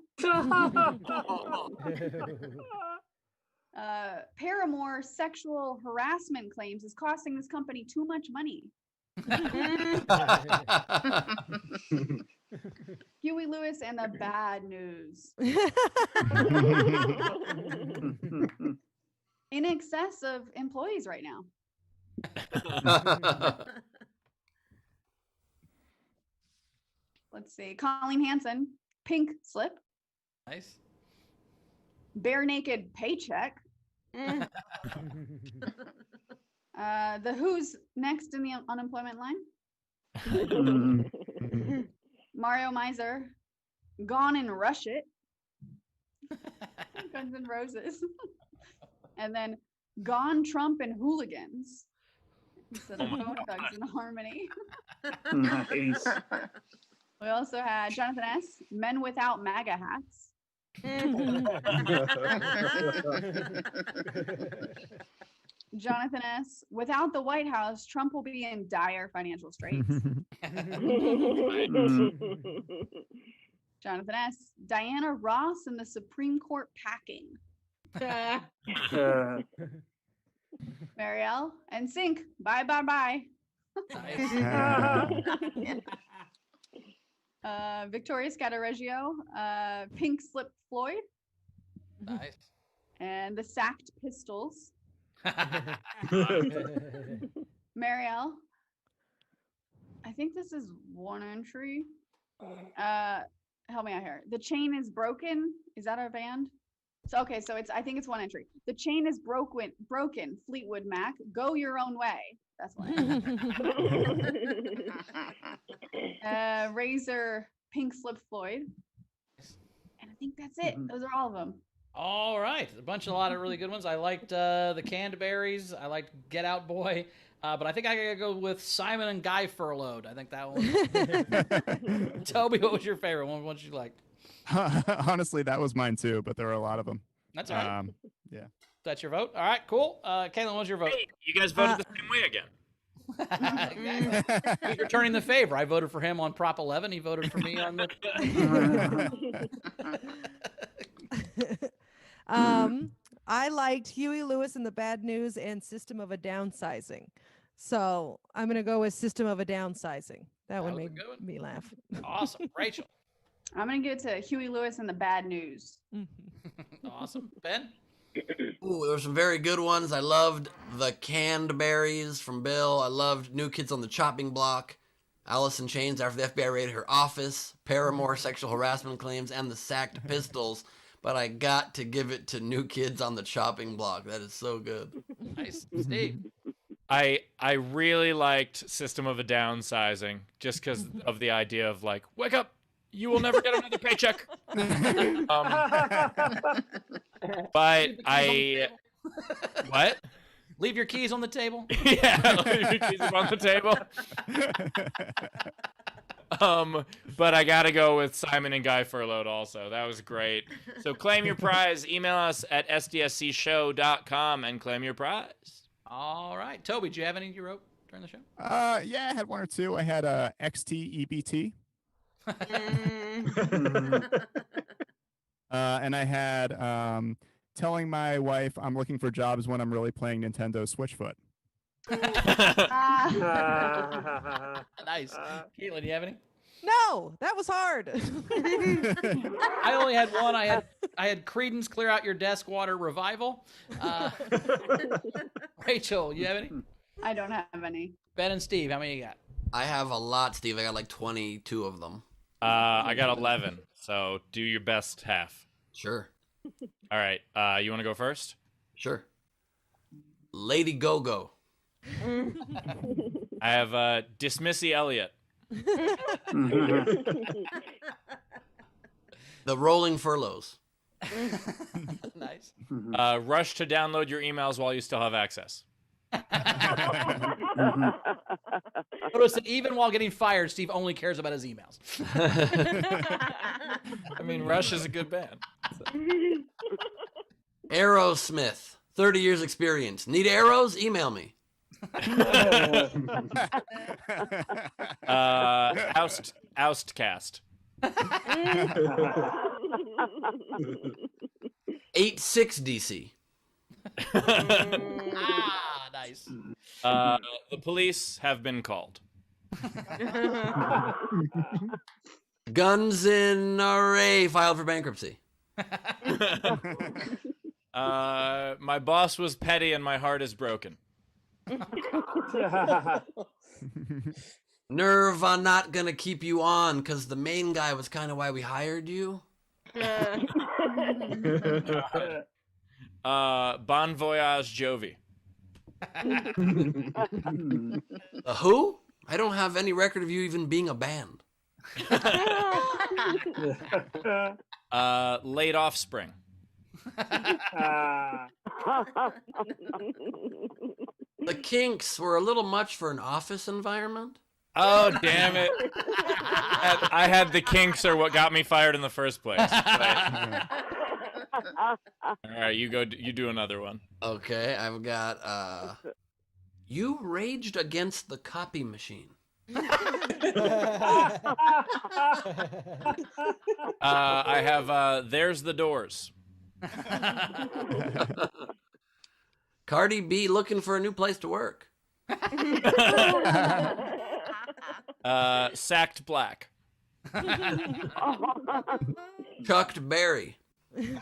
Paramore sexual harassment claims is costing this company too much money. Huey Lewis and the Bad News. In excess of employees right now. Let's see. Colleen Hansen, Pink Slip. Nice. Bare Naked Paycheck. The Who's next in the unemployment line? Mario Miser, Gone and Rush It. Guns N' Roses. And then Gone Trump and Hooligans. Instead of Bone Thugs and Harmony. Nice. We also had Jonathan S., Men Without MAGA Hats. Jonathan S., without the White House, Trump will be in dire financial straits. Jonathan S., Diana Ross and the Supreme Court packing. Marielle and Sync, bye. Victoria Scattereggio, Pink Slip Floyd. Nice. And the Sacked Pistols. Marielle, I think this is one entry. Help me out here. The Chain is Broken. Is that our band? So okay, so I think it's one entry. The Chain is broken. Fleetwood Mac. Go Your Own Way. That's one. Razor, Pink Slip Floyd. And I think that's it. Those are all of them. All right, a lot of really good ones. I liked the Canned Berries. I liked Get Out Boy. But I think I gotta go with Simon and Guy Furloughed. I think that one. Toby, what was your favorite one? What did you like? Honestly, that was mine too, but there were a lot of them. That's all right. Yeah. That's your vote. All right, cool. Caitlin, what was your vote? Hey, you guys voted the same way again. He's returning the favor. I voted for him on Prop 11. He voted for me on the. I liked Huey Lewis and the Bad News and System of a Downsizing. So I'm going to go with System of a Downsizing. That one made me laugh. Awesome. Rachel. I'm going to give it to Huey Lewis and the Bad News. Awesome. Ben? Ooh, there were some very good ones. I loved the canned berries from Bill. I loved New Kids on the Chopping Block, Alice in Chains after the FBI raided her office, Paramore sexual harassment claims, and the sacked pistols. But I got to give it to New Kids on the Chopping Block. That is so good. Nice, Steve. I really liked System of a Downsizing just because of the idea of like, wake up, you will never get another paycheck. But what? Leave your keys on the table. Yeah, leave your keys on the table. But I gotta go with Simon and Guy Furloughed also. That was great. So claim your prize. Email us at sdscshow.com and claim your prize. All right. Toby, do you have any you wrote during the show? Yeah, I had one or two. I had XTEBT. And I had telling my wife I'm looking for jobs when I'm really playing Nintendo Switchfoot. Nice. Caitlin, do you have any? No, that was hard. I only had one. I had Creedence Clear Out Your Desk Water Revival. Rachel, you have any? I don't have any. Ben and Steve, how many you got? I have a lot, Steve. I got like 22 of them. I got 11, so do your best half. Sure. All right, you want to go first? Sure. Lady Go-Go. I have Dismissy Elliott. The Rolling Furloughs. Nice. Rush to download your emails while you still have access. Notice that even while getting fired, Steve only cares about his emails. I mean, Rush is a good band. Aerosmith. 30 years experience. Need arrows? Email me. Oustcast. 8-6 DC. Nice. The police have been called. Guns in Array filed for bankruptcy. My boss was petty and my heart is broken. Nerve on not gonna keep you on because the main guy was kind of why we hired you. Bon Voyage Jovi. Who? I don't have any record of you even being a band. Late Offspring. The Kinks were a little much for an office environment. Oh, damn it. I had the Kinks are what got me fired in the first place. But... All right, you do another one. Okay, I've got you raged against the copy machine. I have There's the Doors. Cardi B looking for a new place to work. Sacked Black. Chucked Berry. And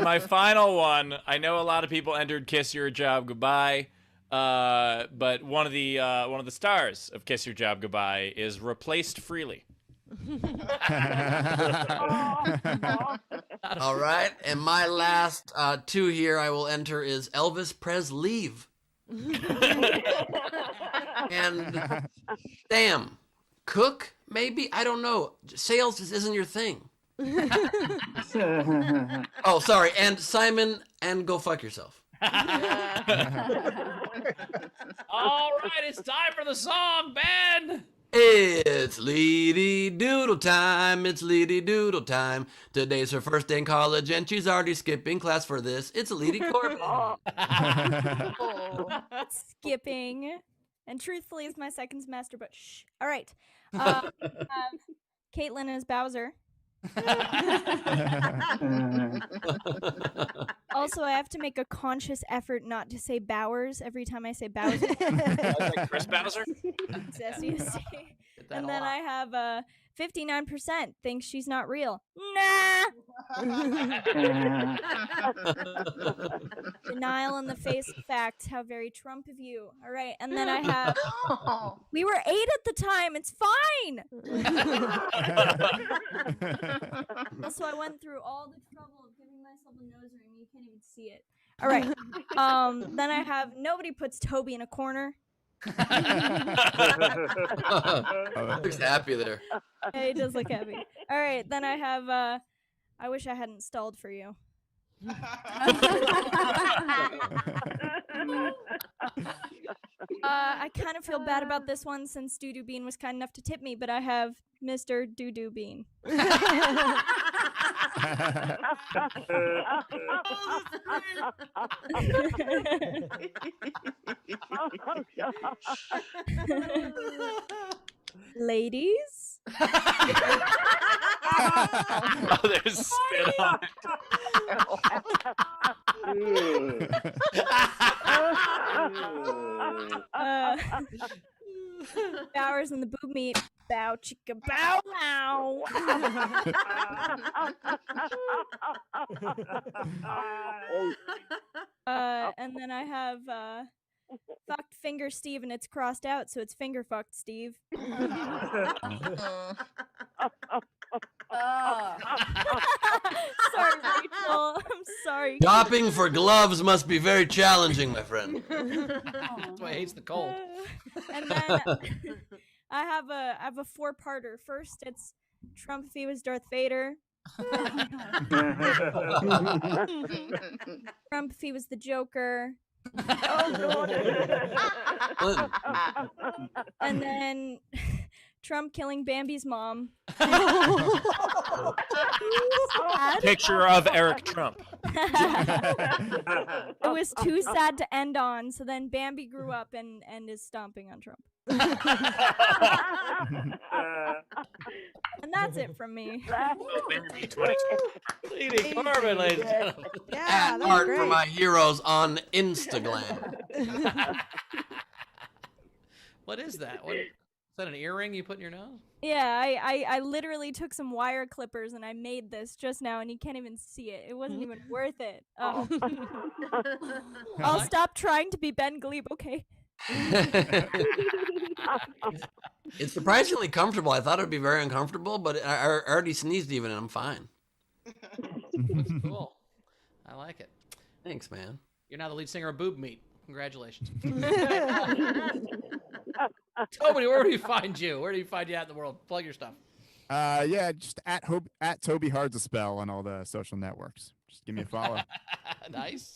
my final one, I know a lot of people entered Kiss Your Job Goodbye, but one of the stars of Kiss Your Job Goodbye is Replaced Freely. All right, and my last two here I will enter is Elvis Pres Leave. And damn, cook maybe, I don't know. Sales just isn't your thing. Oh, sorry, and Simon and Go Fuck Yourself. All right, it's time for the song, Ben. It's Leedy Doodle time. It's Leedy Doodle time. Today's her first day in college, and she's already skipping class for this. It's Leedy Corbin. Skipping. And truthfully, it's my second semester, but shh. All right. Caitlin is Bowser. Also, I have to make a conscious effort not to say Bowers every time I say Bowser. Like Chris Bowser? It's And then I have 59% thinks she's not real. Nah. Denial in the face of fact. How very Trump of you. All right. And then I have, we were 8 at the time. It's fine. Also, I went through all the trouble of giving myself a nose ring. You can't even see it. All right. Then I have, nobody puts Toby in a corner. Looks happy there. Yeah, he does look happy. All right, then I have, I wish I hadn't stalled for you. I kind of feel bad about this one since Doo-Doo Bean was kind enough to tip me, but I have Mr. Doo-Doo Bean. Ladies? Oh, there's spit on Bowers and the boob meat. Bow chicka bow wow. And then I have fucked finger Steve, and it's crossed out, so it's finger fucked Steve. Sorry, Rachel. I'm sorry. Shopping for gloves must be very challenging, my friend. That's why he hates the cold. And then I have a 4-parter. First, it's Trump if he was Darth Vader. Trump if he was the Joker. And then Trump killing Bambi's mom. Picture of Eric Trump. It was too sad to end on, so then Bambi grew up and is stomping on Trump. And that's it from me. Leading Corbin, ladies and gentlemen. At art for my heroes on Instagram. What is that? What, is that an earring you put in your nose? Yeah, I literally took some wire clippers and I made this just now, and you can't even see it. It wasn't even worth it. Oh. I'll stop trying to be Ben Gleib, okay? It's surprisingly comfortable. I thought it would be very uncomfortable, but I already sneezed even, and I'm fine. Cool. I like it. Thanks, man. You're now the lead singer of Boob Meat. Congratulations. Toby, where do we find you? Where do you find you out in the world? Plug your stuff. Yeah, just at Toby Hard's a spell on all the social networks. Just give me a follow. Nice.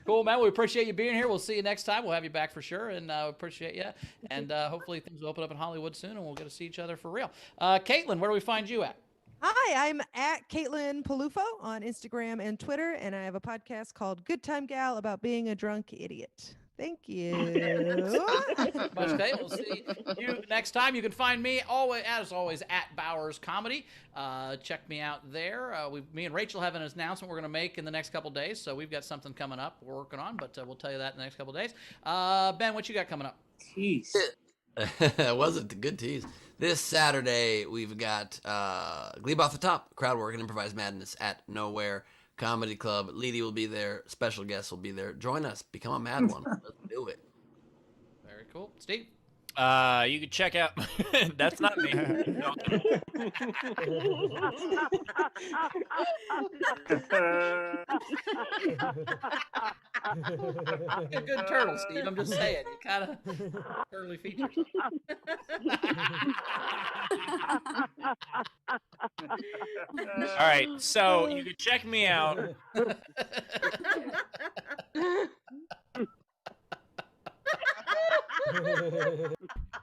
Cool, man. We appreciate you being here. We'll see you next time. We'll have you back for sure, and appreciate you. And hopefully things will open up in Hollywood soon, and we'll get to see each other for real. Caitlin, where do we find you at? Hi, I'm at Caitlin Peluffo on Instagram and Twitter, and I have a podcast called Good Time Gal about being a drunk idiot. Thank you. Much okay. We'll see you next time. You can find me as always at Bowers Comedy. Check me out there. Me and Rachel have an announcement we're going to make in the next couple days, so we've got something coming up we're working on, but we'll tell you that in the next couple days. Ben, what you got coming up? Tease. Wasn't a good tease. This Saturday we've got Gleib Off the Top, crowd work and improvised madness at Nowhere Comedy Club. Leedy will be there. Special guests will be there. Join us. Become a mad one. Let's do it. Very cool. Steve? You can check out. That's not me. You're a good turtle, Steve. I'm just saying. You kind of turtly features. All right, so you can check me out.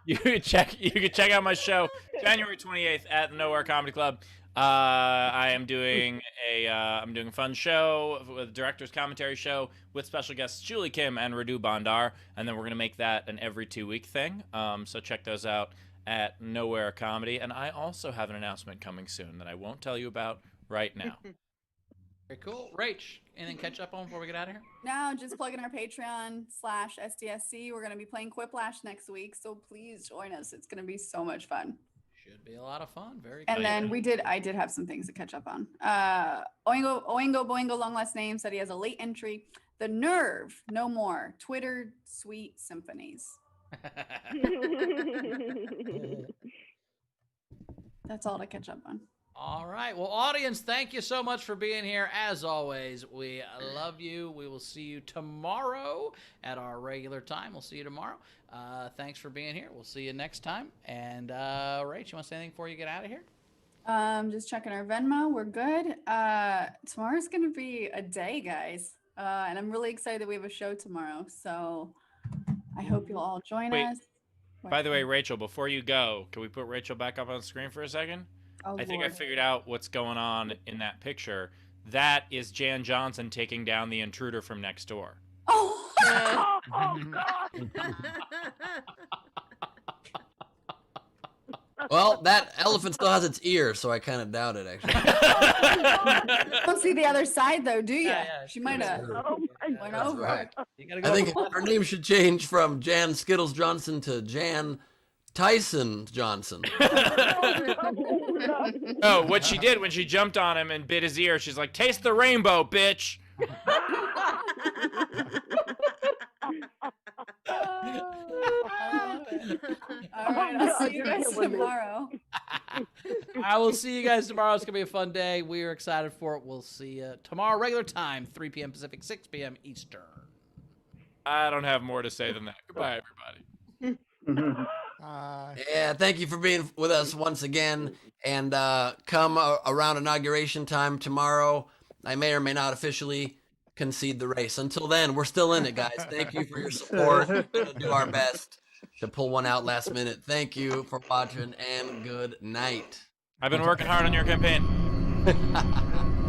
You can check out my show January 28th at Nowhere Comedy Club. I am doing a fun show with director's commentary show with special guests Julie Kim and Radu Bandar, and then we're gonna make that an every 2-week thing. So check those out at Nowhere Comedy, and I also have an announcement coming soon that I won't tell you about right now. Very cool. Rach, anything catch up on before we get out of here? No, just plug in our Patreon/SDSC. We're going to be playing Quiplash next week, so please join us. It's going to be so much fun. Should be a lot of fun. Very And cool. then I did have some things to catch up on. Oingo Boingo, long last name, said he has a late entry. The Nerve, no more. Twitter, sweet symphonies. That's all to catch up on. All right. Well, audience, thank you so much for being here. As always, we love you. We will see you tomorrow at our regular time. We'll see you tomorrow. Thanks for being here. We'll see you next time. And Rach, you want to say anything before you get out of here? Just checking our Venmo. We're good. Tomorrow's going to be a day, guys. And I'm really excited that we have a show tomorrow. So I hope you'll all join us. By the way, Rachel, before you go, can we put Rachel back up on the screen for a second? Oh, I think I Lord. figured out what's going on in that picture. That is Jan Johnson taking down the intruder from next door. Oh, Oh, God. Well, that elephant still has its ear, so I kind of doubt it, actually. don't see the other side, though, do you? Yeah, She might have Oh, my went That's over. right. You gotta I go. think her name should change from Jan Skittles Johnson to Jan Tyson Johnson. Oh, what she did when she jumped on him and bit his ear, she's like, taste the rainbow, bitch. All right, I'll see you guys tomorrow. I will see you guys tomorrow. It's going to be a fun day. We are excited for it. We'll see you tomorrow, regular time, 3 p.m. Pacific, 6 p.m. Eastern. I don't have more to say than that. Goodbye, everybody. Yeah, thank you for being with us once again. And come around inauguration time tomorrow. I may or may not officially concede the race. Until then, we're still in it, guys. Thank you for your support. We're going to do our best to pull one out last minute. Thank you for watching, and good night. I've been working hard on your campaign.